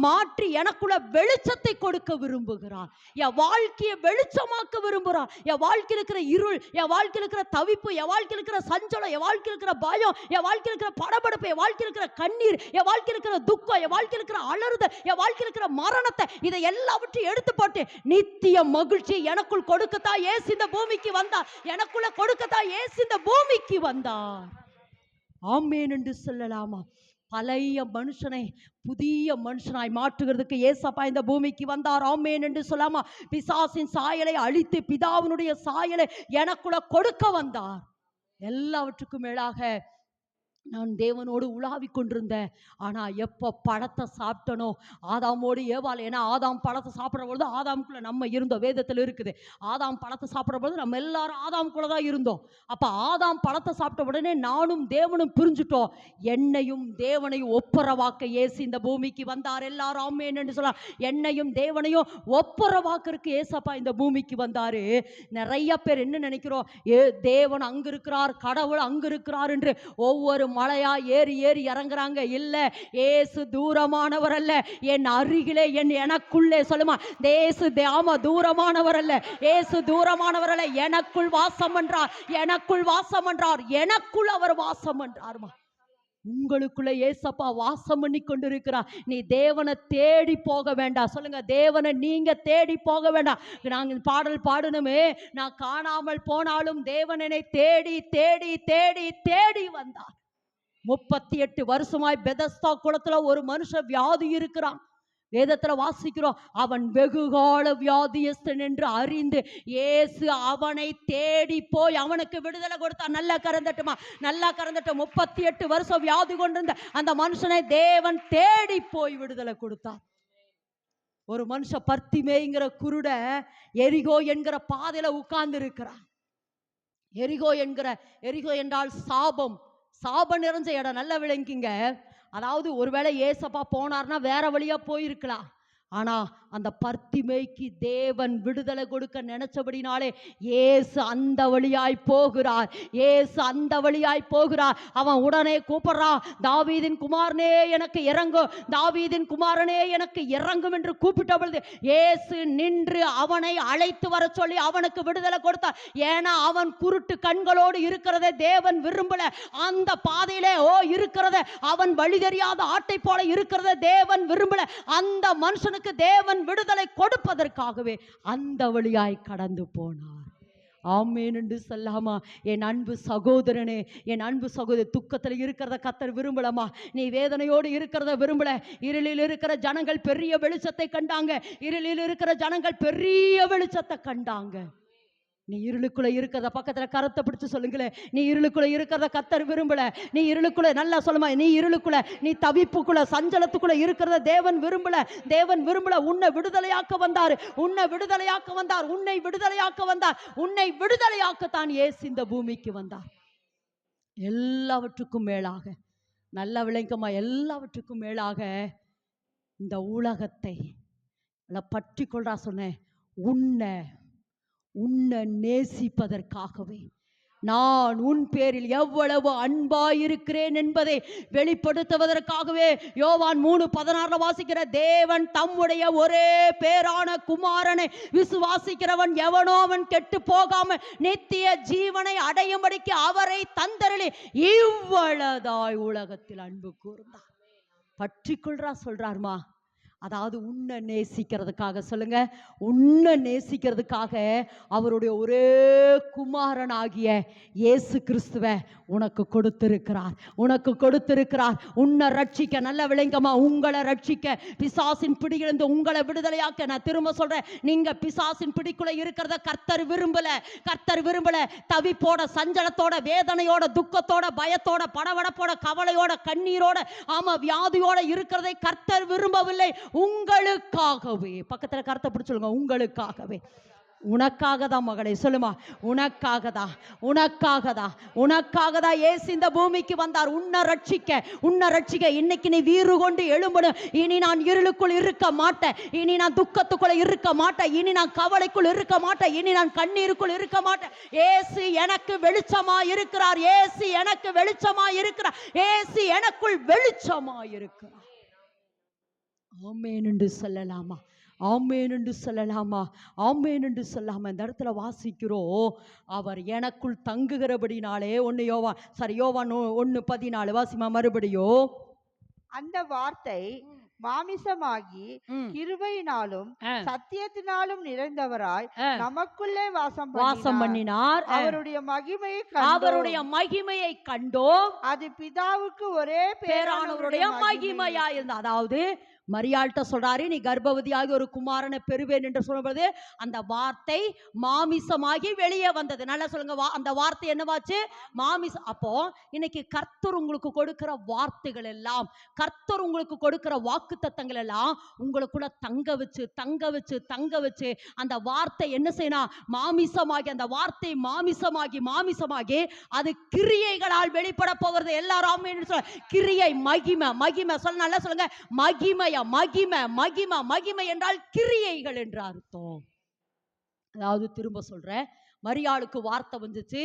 மாற்றி எனக்குள்ள வெளிச்சத்தை கொடுக்க விரும்புகிறார். என் வாழ்க்கையை வெளிச்சமாக்க விரும்புகிறார். என் வாழ்க்கையில் இருக்கிற இருள், என் வாழ்க்கையில் இருக்கிற தவிப்பு, என் வாழ்க்கையில் இருக்கிற சஞ்சலம், என் வாழ்க்கையில் இருக்கிற பயம், என் வாழ்க்கையில் இருக்கிற படபடப்பு, என் வாழ்க்கையில் இருக்கிற கண்ணீர், என் வாழ்க்கையில் இருக்கிற துக்கம், என் வாழ்க்கையில் இருக்கிற அலறுதல், என் வாழ்க்கையில் இருக்கிற மரணத்தை, இதை எல்லாவற்றையும் எடுத்து போட்டு நித்திய மகிழ்ச்சி எனக்குள் கொடுக்கத்தான் இயேசு இந்த பூமிக்கு வந்தார். எனக்குள்ள கொடுக்கத்தான் இயேசு இந்த பூமிக்கு வந்தார். ஆமென் என்று சொல்லலாமா? பழைய மனுஷனை புதிய மனுஷனாய் மாற்றுகிறதுக்கு ஏசப்பா இந்த பூமிக்கு வந்தார். ஆமென் என்று சொல்லாமா? பிசாசின் சாயலை அழித்து பிதாவினுடைய சாயலை எனக்குள்ள கொடுக்க வந்தார். எல்லாவற்றுக்கும் மேலாக நான் தேவனோடு உலாவிக் கொண்டிருந்தேன். ஆனா எப்ப பழத்தை சாப்பிட்டனோ, ஆதாமோடு ஏவாள், ஏன்னா ஆதாம் பழத்தை சாப்பிடுற பொழுது ஆதாமுக்குள்ள நம்ம இருந்தோம். வேதத்தில் இருக்குது, ஆதாம் பழத்தை சாப்பிடுற பொழுது நம்ம எல்லாரும் ஆதாமுக்குள்ள தான் இருந்தோம். அப்ப ஆதாம் பழத்தை சாப்பிட்ட உடனே நானும் தேவனும் பிரிஞ்சுட்டோம். என்னையும் தேவனையும் ஒப்புரவாக்க இயேசு இந்த பூமிக்கு வந்தார். எல்லாரும் ஆமென் என்று சொல்லலாம். என்னையும் தேவனையும் ஒப்புரவாக்கறதுக்கு ஏசப்பா இந்த பூமிக்கு வந்தாரு. நிறைய பேர் என்ன நினைக்கிறோம், தேவன் அங்க இருக்கிறார், கடவுள் அங்க இருக்கிறார் என்று ஒவ்வொரு மலையா ஏறி ஏறி இறங்குறாங்க. இல்ல, ஏசு தூரமானவர் அல்ல, என் அருகிலே எனக்குள்ளே சொல்லுமா, தேசு தேம தூரமானவர் அல்ல, ஏசு தூரமானவர் அல்ல, எனக்குள் வாசம் என்றார், எனக்குள் வாசம் என்றார், எனக்குள் அவர் வாசம் என்றார்மா. உங்களுக்குள்ள ஏசப்பா வாசம் பண்ணி கொண்டிருக்கிறார். நீ தேவனை தேடி போக வேண்டாம். சொல்லுங்க, தேவனை நீங்க தேடி போக வேண்டாம். நாங்கள் பாடல் பாடணுமே, நான் காணாமல் போனாலும் தேவன் என்னை தேடி தேடி தேடி தேடி வந்தார். 38 வருஷமாய் பெதஸ்தா குளத்துல ஒரு மனுஷன் வியாதி இருக்கிறான். வேதத்துல வாசிக்கிறோம், அவன் வெகுகால வியாதியஸ்தன் என்று அறிந்து இயேசு அவனை தேடி போய் அவனுக்கு விடுதலை கொடுத்தார். நல்லா கறந்துட்டுமா, நல்லா கறந்துட்டு. 38 வருஷம் வியாதி கொண்டிருந்த அந்த மனுஷனை தேவன் தேடி போய் விடுதலை கொடுத்தார். ஒரு மனுஷன் பர்த்திமேய்ங்கிற குருட எரிகோ என்கிற பாதையில உட்கார்ந்து இருக்கிறான். எரிகோ என்றால் சாபம், சாபம் நிறைஞ்ச இடம். நல்ல விளங்கிங்க. அதாவது ஒருவேளை ஏசப்பா போனார்னா வேற வழியா போயிருக்கலாம். ஆனா அந்த பர்த்திமேய்க்கு தேவன் விடுதலை கொடுக்க நினைச்சபடினாலே ஏசு அந்த வழியாய் போகிறார். ஏசு அந்த வழியாய் போகிறார். அவன் உடனே கூப்பிடுறான், தாவீதின் குமாரனே எனக்கு இறங்கும், தாவீதின் குமாரனே எனக்கு இறங்கும் என்று கூப்பிட்ட பொழுது ஏசு நின்று அவனை அழைத்து வர சொல்லி அவனுக்கு விடுதலை கொடுத்தார். ஏன்னா அவன் குருட்டு கண்களோடு இருக்கிறத தேவன் விரும்பல. அந்த பாதையிலே இருக்கிறத, அவன் வழி தெரியாத ஆட்டை போல இருக்கிறத தேவன் விரும்பல. அந்த மனுஷனுக்கு தேவன் விடுதலை கொடுப்பதற்காகவே அந்த வழியாய் கடந்து போனார். ஆமென் என்று சொல்லாமா? என் அன்பு சகோதரனே, என் அன்பு சகோதரி, துக்கத்தில் இருக்கிறத கர்த்தர் விரும்பலமா? நீ வேதனையோடு இருக்கிறத விரும்பல. இருளில் இருக்கிற ஜனங்கள் பெரிய வெளிச்சத்தை கண்டாங்க. இருளில் இருக்கிற ஜனங்கள் பெரிய வெளிச்சத்தை கண்டாங்க. நீ இருளுக்குள்ள இருக்கிறத பக்கத்துல கரத்தை பிடிச்சு சொல்லுங்களேன், நீ இருளுக்குள்ள இருக்கிறத கர்த்தர் விரும்பல. நீ இருளுக்குள்ள, நல்லா சொல்லுமா, நீ இருளுக்குள்ள, நீ தவிப்புக்குள்ள, சஞ்சலத்துக்குள்ள இருக்கிறத தேவன் விரும்பல. தேவன் விரும்பல. உன்னை விடுதலையாக்க வந்தார், உன்னை விடுதலையாக்க வந்தார், உன்னை விடுதலையாக்க வந்தார், உன்னை விடுதலையாக்கத்தான் இயேசு இந்த பூமிக்கு வந்தார். எல்லாவற்றுக்கும் மேலாக, நல்ல விளங்கமா, எல்லாவற்றுக்கும் மேலாக இந்த உலகத்தை பற்றி கொள்றா சொன்னேன். உன்னை நேசிப்பதற்காகவே, நான் உன் பேரில் எவ்வளவு அன்பாயிருக்கிறேன் என்பதை வெளிப்படுத்துவதற்காகவே யோவான் 3:16 வாசிக்கிற, தேவன் தம்முடைய ஒரே பேரான குமாரனை விசுவாசிக்கிறவன் எவனோ அவன் கெட்டு போகாம நித்திய ஜீவனை அடையும்படிக்கு அவரை தந்தருளி இவ்வளதாய் உலகத்தில் அன்பு கூர்ந்தார். பற்றி கொள்றா சொல்றாருமா. அதாவது உன்னை நேசிக்கிறதுக்காக, சொல்லுங்க, உன்னை நேசிக்கிறதுக்காக அவருடைய ஒரே குமாரனாகிய இயேசு கிறிஸ்துவை உனக்கு கொடுத்திருக்கிறார், உனக்கு கொடுத்திருக்கிறார். உன்னை ரட்சிக்க, நல்ல விளங்கமா, உங்களை ரட்சிக்க, பிசாசின் பிடியிலிருந்து உங்களை விடுதலையாக்க. நான் திரும்ப சொல்றேன், நீங்க பிசாசின் பிடிக்குள்ள இருக்கிறத கர்த்தர் விரும்பல. கர்த்தர் விரும்பல. தவிப்போட, சஞ்சலத்தோட, வேதனையோட, துக்கத்தோட, பயத்தோட, படபடப்போட, கவலையோட, கண்ணீரோட, ஆமா வியாதியோட இருக்கிறதை கர்த்தர் விரும்பவில்லை. உங்களுக்காகவே, பக்கத்துல கருத்தை பிடிச்சு சொல்லுங்க, உங்களுக்காகவே, உனக்காக தான் மகளே, சொல்லுமா, உனக்காக தான், உனக்காக தான், உனக்காக தான் இயேசு இந்த பூமிக்கு வந்தார். உன்னை ரட்சிக்க, உன்னை ரட்சிக்க. இன்னைக்கு நீ வீறு கொண்டு எழும்பணும். இனி நான் இருளுக்குள் இருக்க மாட்டேன், இனி நான் துக்கத்துக்குள்ள இருக்க மாட்டேன், இனி நான் கவலைக்குள் இருக்க மாட்டேன், இனி நான் கண்ணீருக்குள் இருக்க மாட்டேன். இயேசு எனக்கு வெளிச்சமா இருக்கிறார், இயேசு எனக்கு வெளிச்சமா இருக்கிறார், இயேசு எனக்குள் வெளிச்சமா இருக்கிறார். ஆமென் என்று சொல்லலாமா? ஆமென் என்று சொல்லலாமா? ஆமென் என்று சொல்லாம இந்த இடத்துல வாசிக்கிறோம், அவர் எனக்குள் தங்குகிறபடினாலே. யோவான் 1:14 வாசிமா மறுபடியும். அந்த வார்த்தை மாமிசமாகி கிருபையினாலும் சத்தியத்தினாலும் நிறைந்தவராய் நமக்குள்ளே வாசம் பண்ணினார். அவருடைய மகிமையை கண்டோம். அது பிதாவுக்கு ஒரே பேரானவருடைய மகிமையா இருந்தது. அதாவது மரியாள்கிட்ட சொல்றாரு, நீ கர்ப்பவதியாகி ஒரு குமாரனை பெறுவேன் என்று சொல்லும்போது அந்த வார்த்தை மாமிசமாகி வெளியே வந்தது. நல்லா சொல்லுங்க, அந்த வார்த்தை என்னவாச்சு? மாமிசம். அப்போ இன்னைக்கு கர்த்தர் உங்களுக்கு கொடுக்கிற வார்த்தைகள் எல்லாம், கர்த்தர் உங்களுக்கு கொடுக்கிற வாக்கு தத்தங்கள் எல்லாம் உங்களுக்குள்ள தங்க வச்சு தங்க வச்சு தங்க வச்சு அந்த வார்த்தை என்ன செய்யணும்? மாமிசமாகி, அந்த வார்த்தை மாமிசமாகி மாமிசமாகி அது கிரியைகளால் வெளிப்பட போகிறது. எல்லாரும் கிரியை, மகிமை. மகிமை சொல்ல, நல்லா சொல்லுங்க, மகிமையா. மகிமை மகிமை மகிமை என்றால் கிரியைகள் என்று அர்த்தம். அதாவது திரும்ப சொல்றேன், மரியாளுக்கு வார்த்தை வந்துச்சு.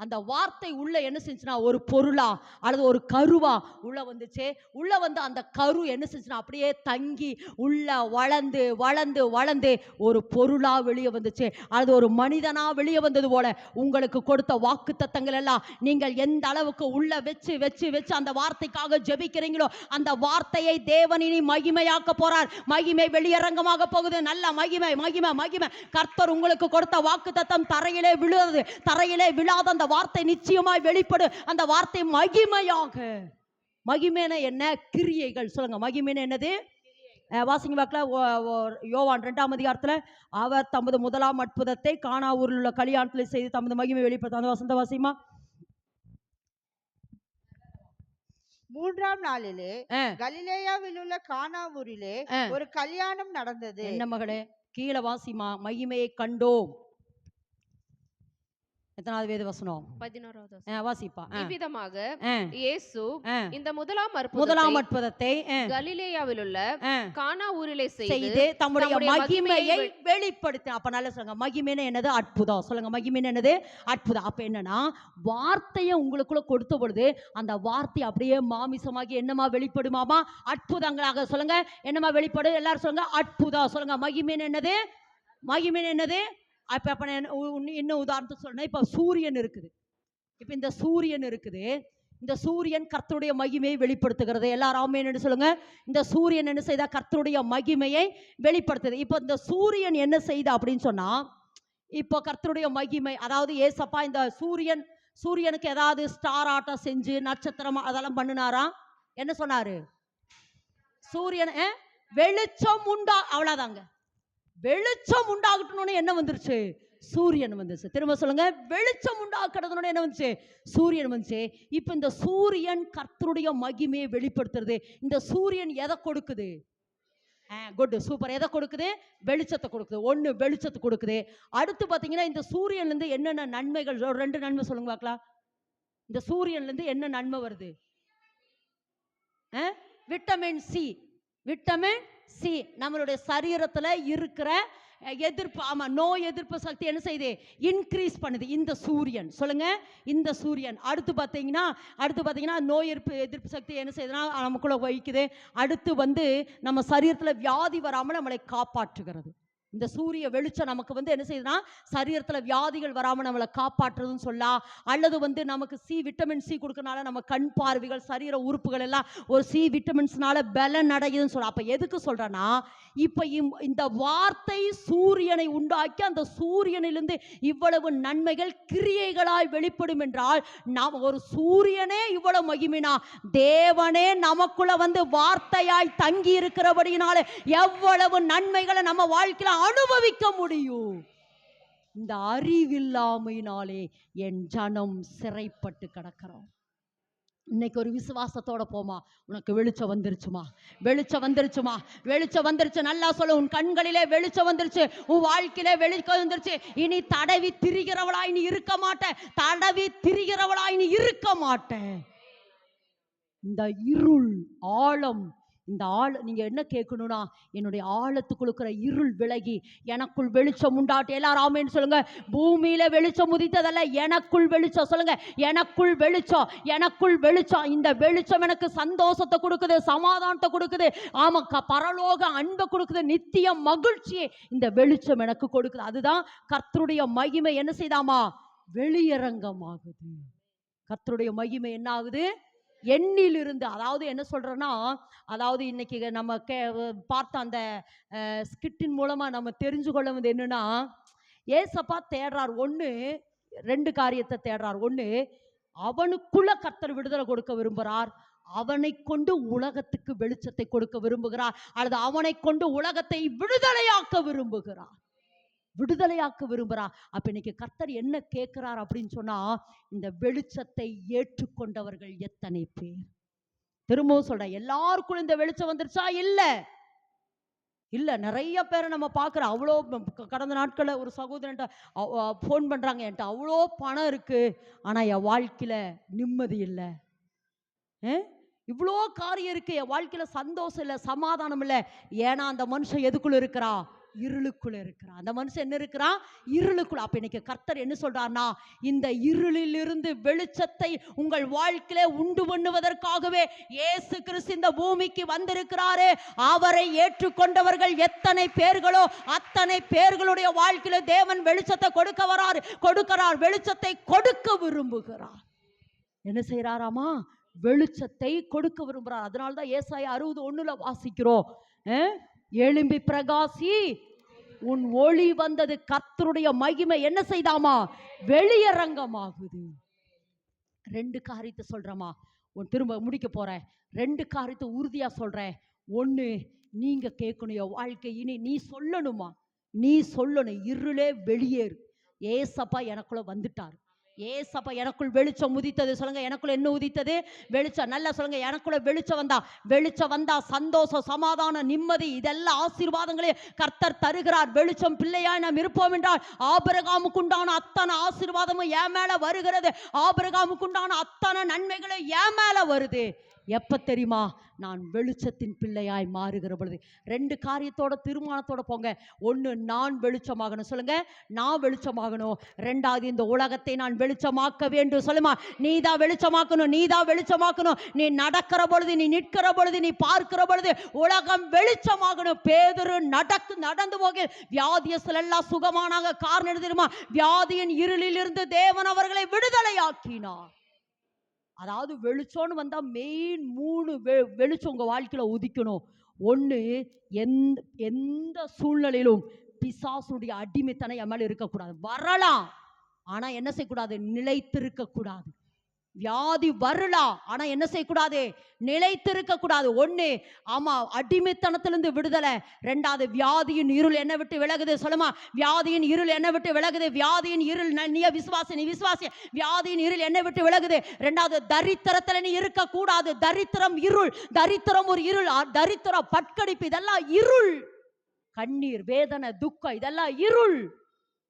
அந்த வார்த்தை உள்ள என்ன செஞ்சுனா, ஒரு பொருளா அல்லது ஒரு கருவா உள்ள வந்துச்சு. உள்ள வந்து அந்த கரு என்ன செஞ்சுனா அப்படியே தங்கி உள்ள வளர்ந்து வளர்ந்து வளர்ந்து ஒரு பொருளா வெளியே வந்துச்சு, அல்லது ஒரு மனிதனா வெளியே வந்தது போல உங்களுக்கு கொடுத்த வாக்கு தத்தங்கள் எல்லாம் நீங்கள் எந்த அளவுக்கு உள்ள வச்சு வச்சு வச்சு அந்த வார்த்தைக்காக ஜெபிக்கிறீங்களோ அந்த வார்த்தையை தேவன் இனி மகிமையாக்க போறார். மகிமை வெளியரங்கமாக போகுது. நல்ல மகிமை மகிமை மகிமை. கர்த்தர் உங்களுக்கு கொடுத்த வாக்கு தத்தம் தரையிலே விழுது, தரையிலே விழாத அந்த வார்த்தை நிச்சயமாய் வெளிப்படும். அந்த வார்த்தை மகிமையாக. மகிமைன என்ன? கிரியைகள். சொல்லுங்க, மகிமைன என்னது? வாசிங்க வாக்கல, யோவான் 2ஆம் அதிகாரத்துல அவர் தமது முதலாம் அற்புதத்தை கானா ஊரில் உள்ள கல்யாணத்தில் செய்து தமது மகிமை வெளிப்படுத்த. அந்த வசந்த வாசிமா. 3ஆம் நாளிலே கலிலேயாவில் உள்ள கானா ஊரிலே ஒரு கல்யாணம் நடந்தது. என்ன மகளே? கீழே வாசிமா. மகிமையை கண்டோம். எத்தனாவது வேத வசனம்? 11வது. வாசிப்பா. இவ்விதமாக இயேசு இந்த முதலாம் அற்புதத்தை கலிலேயாவில் உள்ள கானா ஊரிலே செய்து தம்முடைய மகிமையை வெளிப்படுத்த. அப்ப நல்லா சொல்லுங்க, மகிமைன்னு என்னது? அற்புதம். சொல்லுங்க, மகிமைன்னு என்னது? அற்புதம். அப்ப என்னன்னா, வார்த்தையை உங்களுக்குள்ள கொடுத்த பொழுது அந்த வார்த்தை அப்படியே மாமிசமாகி என்னமா வெளிப்படுமாமா? அற்புதங்களாக. சொல்லுங்க, என்னமா வெளிப்படும்? எல்லாரும் சொல்லுங்க, அற்புதம். சொல்லுங்க, மகிமைன்னு என்னது? மகிமைன்னு என்னது? அப்ப இன்னும் உதாரணத்துக்கு சொல்றேன். இப்ப சூரியன் இருக்குது. இப்ப இந்த சூரியன் இருக்குது. இந்த சூரியன் கர்த்தருடைய மகிமையை வெளிப்படுத்துகிறது. எல்லாரும் ஆமென் என்று சொல்லுங்க. இந்த சூரியன் என்ன செய்தா? கர்த்தருடைய மகிமையை வெளிப்படுத்துது. இப்ப இந்த சூரியன் என்ன செய்தா அப்படின்னு சொன்னா, இப்போ கர்த்தருடைய மகிமை, அதாவது ஏசப்பா இந்த சூரியனுக்கு ஏதாவது ஸ்டார் ஆட்டம் செஞ்சு நட்சத்திரம் அதெல்லாம் பண்ணினாரா? என்ன சொன்னாரு? சூரியன் வெளிச்சம் உண்டா, அவ்வளவுதாங்க. வெளிச்சம் உண்டாகட்டும்னு என்ன வந்துருச்சு? சூரியன் வந்துச்சு. திரும்ப சொல்லுங்க, வெளிச்சம் உண்டாக்குறதுன்னு என்ன வந்துச்சு? சூரியன் வந்துச்சு. இப்ப இந்த சூரியன் கர்த்தருடைய மகிமையை வெளிப்படுத்துறது. இந்த சூரியன் எதை கொடுக்குது? Good, super. எதை கொடுக்குது? வெளிச்சத்தை கொடுக்குது. ஒண்ணு வெளிச்சத்தை கொடுக்குது. அடுத்து பாத்தீங்கன்னா, இந்த சூரியன்ல இருந்து என்னென்ன நன்மைகள்? 2 நன்மை சொல்லுங்க பார்க்கலாம். இந்த சூரியன்ல இருந்து என்ன நன்மை வருது? Vitamin C. விட்டமின் சி நம்மளுடைய சரீரத்துல இருக்கிற எதிர்ப்பு, ஆமா, நோய் எதிர்ப்பு சக்தி என்ன செய்யுது? இன்க்ரீஸ் பண்ணுது இந்த சூரியன். சொல்லுங்க, இந்த சூரியன். அடுத்து பாத்தீங்கன்னா நோய் எதிர்ப்பு சக்தி என்ன செய்யுதுன்னா நமக்குள்ள வைக்குது. அடுத்து வந்து நம்ம சரீரத்துல வியாதி வராமல் நம்மளை காப்பாற்றுகிறது. இந்த சூரிய வெளிச்சம் நமக்கு வந்து என்ன செய்யுதுன்னா சரீரத்துல வியாதிகள் வராம நம்மளை காப்பாற்றுறதுன்னு சொல்லலாம். அல்லது வந்து நமக்கு விட்டமின் சி கொடுக்கறனால நம்ம கண் பார்வைகள், சரீர உறுப்புகள் எல்லாம் ஒரு விட்டமின்ஸ்னால பலன் அடையுதுன்னு சொல்லலாம். அப்ப எதுக்கு சொல்றேன்னா, இப்ப இந்த வார்த்தை சூரியனை உண்டாக்கி அந்த சூரியனிலிருந்து இவ்வளவு நன்மைகள் கிரியைகளாய் வெளிப்படும் என்றால், நாம் ஒரு சூரியனே இவ்வளவு மகிமைனா தேவனே நமக்குள்ள வந்து வார்த்தையாய் தங்கி இருக்கிறபடினால எவ்வளவு நன்மைகளை நம்ம வாழ்க்கையில அனுபவிக்க முடியும். இந்த அறிவில்லாமையினாலே என் ஜனம் சிறைப்பட்டு கிடக்கிறோம். இன்னைக்கு ஒரு விசுவாசத்தோட போமா. உனக்கு வெளிச்சம் வந்துருச்சுமா, வெளிச்சம் வந்துருச்சுமா, வெளிச்சம் வந்துருச்சு. நல்லா சொல்ல, உன் கண்களிலே வெளிச்சம் வந்துருச்சு, உன் வாழ்க்கையிலே வெளிச்சம் வந்துருச்சு. இனி தடவி திரிகிறவளாய் நீ இருக்க மாட்டேன், தடவி திரிகிறவளாய் நீ இருக்க மாட்டேன். இந்த இருள் ஆழம், இந்த நீங்க என்ன கேட்கணும்னா, என்னுடைய ஆழத்துக்குள் இருக்கிற இருள் விலகி எனக்குள் வெளிச்சம் உண்டாட்டு. எல்லாரும் ஆமென் சொல்லுங்க. பூமியில வெளிச்சம் உதித்ததல்ல, எனக்குள் வெளிச்சம். சொல்லுங்க, எனக்குள் வெளிச்சம், எனக்குள் வெளிச்சம். இந்த வெளிச்சம் எனக்கு சந்தோஷத்தை கொடுக்குது, சமாதானத்தை கொடுக்குது, ஆமா, பரலோக அன்பை கொடுக்குது, நித்திய மகிழ்ச்சியை இந்த வெளிச்சம் எனக்கு கொடுக்குது. அதுதான் கர்த்தருடைய மகிமை என்ன செய்தாமா? வெளியரங்கமாகுது. கர்த்தருடைய மகிமை என்ன ஆகுது? எண்ணிலிருந்து. அதாவது என்ன சொல்றேன்னா, அதாவது இன்னைக்கு நம்ம பார்த்த அந்த ஸ்கிட்டின் மூலமா நம்ம தெரிஞ்சு கொள்ள வந்து என்னன்னா, ஏசப்பா தேடுறார். 2 காரியத்தை தேடுறார். 1, அவனுக்குள்ள கர்த்தர் விடுதலை கொடுக்க விரும்புறார். அவனை கொண்டு உலகத்துக்கு வெளிச்சத்தை கொடுக்க விரும்புகிறார், அல்லது அவனை கொண்டு உலகத்தை விடுதலையாக்க விரும்புகிறார். விடுதலையாக்க விரும்புகிறார். அப்ப இன்னைக்கு கர்த்தர் என்ன கேட்கிறார் அப்படின்னு சொன்னா, இந்த வெளிச்சத்தை ஏற்றுக்கொண்டவர்கள் எத்தனை பேர்? திரும்பவும் சொல்றேன், எல்லாருக்கும் இந்த வெளிச்சம் வந்துருச்சா? இல்ல. நிறைய பேரை நம்ம பார்க்குறோம். அவ்வளோ கடந்த நாட்களில் ஒரு சகோதரன்ட்ட ஃபோன் பண்ணுறாங்க, என்கிட்ட அவ்வளோ பணம் இருக்கு, ஆனால் என் வாழ்க்கையில் நிம்மதி இல்லை, இவ்வளோ காரியம் இருக்கு, என் வாழ்க்கையில் சந்தோஷம் இல்லை, சமாதானம் இல்லை. ஏன்னா அந்த மனுஷன் எதுக்குள்ள இருக்கிறா? இருளுக்குள்ள இருக்கிறான். அந்த மனுஷன் என்ன இருக்கிறான்? இருளுக்குள்ள. அப்ப இன்னைக்கு கர்த்தர் என்ன சொல்றார்னா, இந்த இருளில் இருந்து வெளிச்சத்தை உங்கள் வாழ்க்கையில உண்டு பண்ணுவதற்காகவே இயேசு கிறிஸ்து இந்த பூமிக்கு வந்திருக்கிறாரே. அவரை ஏற்றுக்கொண்டவர்கள் எத்தனை பேர்களோ அத்தனை பேர்களுடைய வாழ்க்கையில தேவன் வெளிச்சத்தை கொடுக்கிறார். வெளிச்சத்தை கொடுக்க விரும்புகிறார். என்ன செய்யறாராமா? வெளிச்சத்தை கொடுக்க விரும்புகிறார். அதனால்தான் ஏசாயா 60:1 வாசிக்கிறோம், எழும்பி பிரகாசி, உன் ஒளி வந்தது, கர்த்தருடைய மகிமை என்ன செய்தாமா? வெளியரங்கமாகுது. 2 காரியத்தை சொல்றமா, திரும்ப முடிக்க போறேன். 2 காரியத்தை உறுதியா சொல்றேன். 1, நீங்க கேட்கணும், வாழ்க்கை இனி நீ சொல்லணுமா? நீ சொல்லணும், இருளே வெளியேறு, ஏசப்பா எனக்குள்ள வந்துட்டார், ஏசப்பா எனக்குள் வெளிச்சம் உதித்தது. சொல்லுங்க, எனக்குள்ள என்ன உதித்தது? வெளிச்சம். நல்லா சொல்லுங்க, எனக்குள்ள வெளிச்சம் வந்தா சந்தோஷம், சமாதானம், நிம்மதி, இதெல்லாம் ஆசீர்வாதங்களே கர்த்தர் தருகிறார். வெளிச்சம் பிள்ளையாய் நாம் இருப்போம் என்றால் ஆபிரகாமுக்கு உண்டான அத்தனை ஆசீர்வாதமும் என் மேல வருகிறது. ஆபிரகாமுக்கு உண்டான அத்தனை நன்மைகளும் என் மேல வருது. எப்ப தெரியுமா? நான் வெளிச்சத்தின் பிள்ளையாய் மாறுகிற பொழுது. 2 காரியத்தோட தீர்மானத்தோட போங்க. 1, நான் வெளிச்சமாகணும். சொல்லுங்க, நான் வெளிச்சமாகணும். 2வது, இந்த உலகத்தை நான் வெளிச்சமாக்க வேண்டும். சொல்லுமா, நீதான் வெளிச்சமாக்கணும், நீதான் வெளிச்சமாக்கணும். நீ நடக்கிற பொழுது, நீ நிற்கிற பொழுது, நீ பார்க்கிற பொழுது உலகம் வெளிச்சமாகணும். பேதுரு நடந்து போக வியாதியஸ்தர் எல்லாம் சுகமானாங்க. காரணம் தெரியுமா? வியாதியின் இருளில் இருந்து தேவன் அவர்களை விடுதலையாக்கினார். அதாவது வெளிச்சம்னு வந்தா மெயின் 3 வெளிச்சம் உங்க வாழ்க்கையில உதிக்கணும். 1, எந்த சூழ்நிலையிலும் பிசாசுடைய அடிமைத்தனம் என் மேல இருக்கக்கூடாது. வரலாம், ஆனா என்ன செய்யக்கூடாது? நிலைத்திருக்க கூடாது. வியாதி வரலாம், ஆனா என்ன செய்யக்கூடாது? நிலைத்திருக்க கூடாது. 1, ஆமா, அடிமைத்தனத்திலிருந்து விடுதலை. 2வது, வியாதியின் இருள் என்ன விட்டு விலகுது. சொல்லுமா, வியாதியின் இருள் என்ன விட்டு விலகுது? வியாதியின் இருள் நீ விசுவாசி. வியாதியின் இருள் என்ன விட்டு விலகுது? 2வது, தரித்திரத்துல நீ இருக்க கூடாது. தரித்திரம் இருள், தரித்திரம் ஒரு இருள், தரித்திரம், பட்கடிப்பு, இதெல்லாம் இருள். கண்ணீர், வேதனை, துக்கம், இதெல்லாம் இருள்.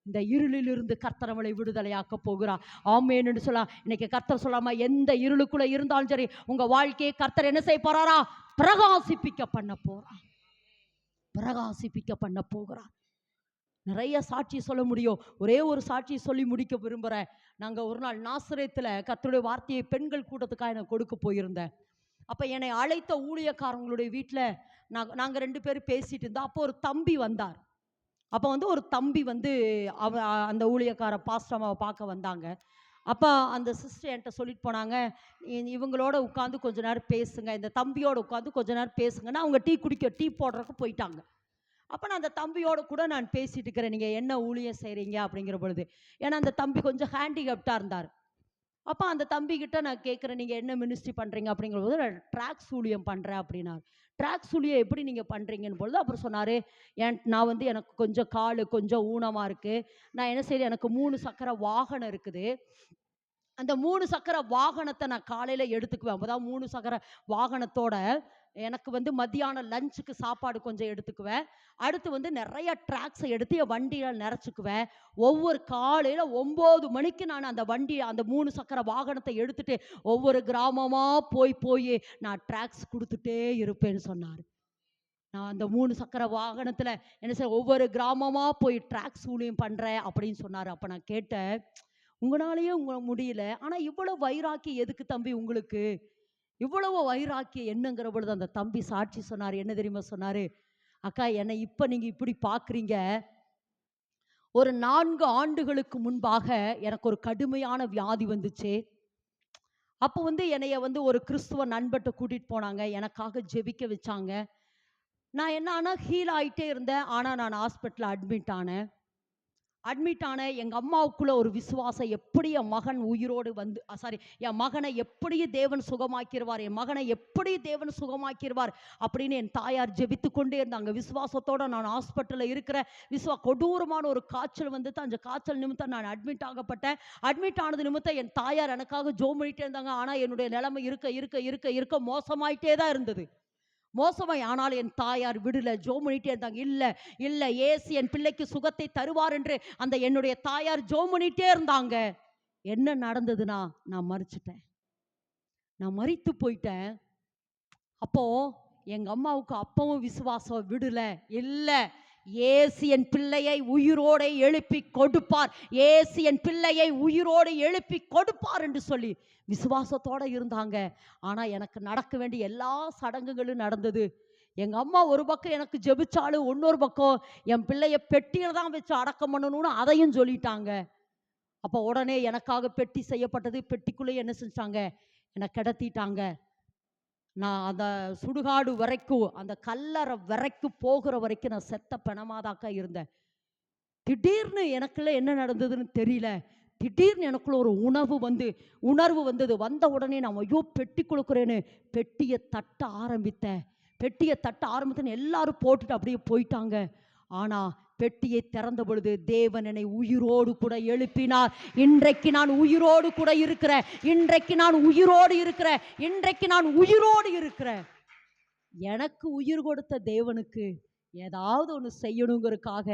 இந்த இருளில் இருந்து கர்த்தர் நம்மளை விடுதலையாக்க போகிறார். ஆமென் என்று சொல்லலாம். இன்னைக்கு கர்த்தர் சொல்லாம, எந்த இருளுக்குள்ள இருந்தாலும் சரி, உங்க வாழ்க்கையை கர்த்தர் என்ன செய்ய போறாரா? பிரகாசிப்பிக்க பண்ண போகிறார். நிறைய சாட்சி சொல்ல முடியும். ஒரே ஒரு சாட்சி சொல்லி முடிக்க விரும்புறேன். நாங்க ஒரு நாள் நாசரேத்துல கர்த்தருடைய வார்த்தையை பெண்கள் கூட்டத்துக்காக எனக்கு கொடுக்க போயிருந்தேன். அப்ப என்னை அழைத்த ஊழியக்காரங்களுடைய வீட்டுல நாங்க 2 பேரும் பேசிட்டு இருந்தோம். அப்போ ஒரு தம்பி வந்தார். அப்போ ஒரு தம்பி அந்த ஊழியக்கார பாஸ்டமாவை பார்க்க வந்தாங்க. அப்போ அந்த சிஸ்டர் என்கிட்ட சொல்லிட்டு போனாங்க, இவங்களோட உட்காந்து கொஞ்ச நேரம் பேசுங்க, இந்த தம்பியோட உட்காந்து கொஞ்ச நேரம் பேசுங்கன்னா அவங்க டீ போடுறதுக்கு போயிட்டாங்க. அப்போ நான் அந்த தம்பியோட கூட நான் பேசிட்டு இருக்கிறேன், நீங்கள் என்ன ஊழியம் செய்கிறீங்க அப்படிங்கிற பொழுது. ஏன்னா அந்த தம்பி கொஞ்சம் ஹேண்டிகேப்டாக இருந்தார். அப்போ அந்த தம்பிக்கிட்ட நான் கேட்குறேன், நீங்கள் என்ன மினிஸ்ட்ரி பண்ணுறீங்க அப்படிங்கிற போது, நான் ட்ராக்ஸ் ஊழியம் பண்ணுறேன் அப்படின்னார். ட்ராக்ஸ் ஊழியம் எப்படி நீங்கள் பண்ணுறீங்கன்னு பொழுது அப்புறம் சொன்னார், நான் எனக்கு கொஞ்சம் கால் கொஞ்சம் ஊனமாக இருக்குது, நான் என்ன செய்யறேன், எனக்கு 3 சக்கர வாகனம் இருக்குது, அந்த 3 சக்கர வாகனத்தை நான் காலையில் எடுத்துக்குவேன். அப்போதான் 3 சக்கர வாகனத்தோட எனக்கு மத்தியானம் லஞ்சுக்கு சாப்பாடு கொஞ்சம் எடுத்துக்குவேன். அடுத்து நிறைய ட்ராக்ஸை எடுத்து என் வண்டியில் நிறச்சிக்குவேன். ஒவ்வொரு காலையில் 9 மணிக்கு நான் அந்த 3 சக்கர வாகனத்தை எடுத்துட்டு ஒவ்வொரு கிராமமாக போய் நான் ட்ராக்ஸ் கொடுத்துட்டே இருப்பேன்னு சொன்னார். நான் அந்த 3 சக்கர வாகனத்தில் என்ன செய்ய, ஒவ்வொரு கிராமமாக போய் ட்ராக்ஸ் ஊழியம் பண்ணுறேன் அப்படின்னு சொன்னார். அப்போ நான் கேட்டேன், உங்களாலேயே முடியல, ஆனால் இவ்வளோ வைராக்கியம் எதுக்கு தம்பி உங்களுக்கு? இவ்வளவு வைராக்கியம் என்னங்கிற பொழுது அந்த தம்பி சாட்சி சொன்னார். என்ன தெரியுமா சொன்னாரு? அக்கா, என்னை இப்போ நீங்கள் இப்படி பார்க்குறீங்க, ஒரு 4 ஆண்டுகளுக்கு முன்பாக எனக்கு ஒரு கடுமையான வியாதி வந்துச்சு. அப்போ என்னைய ஒரு கிறிஸ்துவ நண்பர்கிட்ட கூட்டிகிட்டு போனாங்க, எனக்காக ஜெபிக்க வச்சாங்க. நான் என்ன ஆனால் ஹீல் ஆகிட்டே இருந்தேன். ஆனால் நான் ஹாஸ்பிட்டலில் அட்மிட் ஆனேன். அட்மிட் ஆன எங்க அம்மாவுக்குள்ள ஒரு விசுவாசம், எப்படி என் மகன் உயிரோடு வந்து என் மகனை எப்படி தேவன் சுகமாக்கிடுவார், என் மகனை எப்படி தேவன் சுகமாக்கிடுவார் அப்படின்னு என் தாயார் ஜெபித்து கொண்டே இருந்தாங்க. விசுவாசத்தோட நான் ஹாஸ்பிட்டலில் இருக்கிற கொடூரமான ஒரு காய்ச்சல் வந்து அந்த காய்ச்சல் நிமித்தம் நான் அட்மிட் ஆகப்பட்டேன். அட்மிட் ஆனது நிமித்தம் என் தாயார் எனக்காக ஜோம் பண்ணிட்டே இருந்தாங்க. ஆனா என்னுடைய நிலைமை இருக்க இருக்க இருக்க இருக்க மோசமாயிட்டே தான் இருந்தது. மோசமாய், ஆனால் என் தாயார் விடல, ஜோம் பண்ணிட்டே இருந்தாங்க. இல்ல இல்ல, ஏசு என் பிள்ளைக்கு சுகத்தை தருவார் என்று அந்த என்னுடைய தாயார் ஜோம் பண்ணிட்டே இருந்தாங்க. என்ன நடந்ததுன்னா, நான் மரிச்சிட்டேன், நான் மரித்து போயிட்டேன். அப்போ எங்க அம்மாவுக்கு அப்பவும் விசுவாசம் விடல. இல்ல, ஏசு என் பிள்ளையை உயிரோடு எழுப்பி கொடுப்பார், ஏசு என் பிள்ளையை உயிரோடு எழுப்பி கொடுப்பார் என்று சொல்லி விசுவாசத்தோட இருந்தாங்க. ஆனா எனக்கு நடக்க வேண்டிய எல்லா சடங்குகளும் நடந்தது. எங்க அம்மா ஒரு பக்கம் எனக்கு ஜெபிச்சாலும், இன்னொரு பக்கம் என் பிள்ளைய பெட்டியில தான் வச்சு அடக்கம் பண்ணணும்னு அதையும் சொல்லிட்டாங்க. அப்ப உடனே எனக்காக பெட்டி செய்யப்பட்டது. பெட்டிக்குள்ளே என்ன செஞ்சாங்க, என்னை கிடத்திட்டாங்க. நான் அந்த சுடுகாடு வரைக்கும், அந்த கல்லறை வரைக்கும் போகிற வரைக்கும் நான் செத்த பிணமாதாக்கா இருந்தேன். திடீர்னு எனக்குள்ள என்ன நடந்ததுன்னு தெரியல. திடீர்னு எனக்குள்ள ஒரு உணர்வு வந்தது. வந்த உடனே நான் ஐயோ பெட்டி கொடுக்குறேன்னு பெட்டியை தட்ட ஆரம்பித்தேன். எல்லாரும் போட்டுட்டு அப்படியே போயிட்டாங்க. ஆனா பெட்டியை திறந்த பொழுது தேவன் என்னை உயிரோடு கூட எழுப்பினார். இன்றைக்கு நான் உயிரோடு கூட இருக்கிறேன். எனக்கு உயிர் கொடுத்த தேவனுக்கு ஏதாவது ஒன்று செய்யணுங்கிறதுக்காக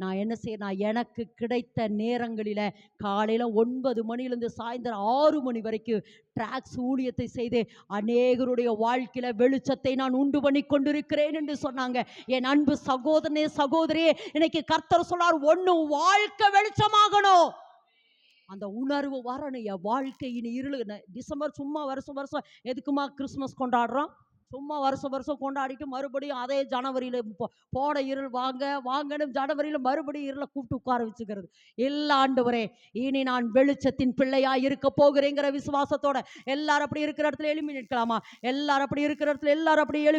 நான் என்ன செய்யணும், எனக்கு கிடைத்த நேரங்களில் காலையில் 9 மணிலேருந்து சாயந்தரம் 6 மணி வரைக்கும் டிராக்ஸ் ஊழியத்தை செய்து அநேகருடைய வாழ்க்கையில் வெளிச்சத்தை நான் உண்டு பண்ணி கொண்டிருக்கிறேன் என்று சொன்னாங்க. என் அன்பு சகோதரனே, சகோதரியே, இன்னைக்கு கர்த்தர் சொன்னார், ஒன்றும் வாழ்க்கை வெளிச்சமாகணும், அந்த உணர்வு வரணும். என் வாழ்க்கையின் இருளு. டிசம்பர் சும்மா வருஷம் வருஷம் எதுக்குமா கிறிஸ்மஸ் கொண்டாடுறோம்? சும்மா வருஷம் வருஷம் கொண்டாடிட்டு மறுபடியும் அதே ஜனவரியில் போட இருள் வாங்கன்னு ஜனவரியில் மறுபடியும் இருளை கூப்பிட்டு உட்கார வச்சுக்கிறது. எல்லா ஆண்டவரே, இனி நான் வெளிச்சத்தின் பிள்ளையா இருக்க போகிறேங்கிற விசுவாசத்தோட எல்லாரும் அப்படி இருக்கிற இடத்துல எழுப்பி நிற்கலாமா? எல்லாரும் அப்படி இருக்கிற இடத்துல எல்லாரும் அப்படி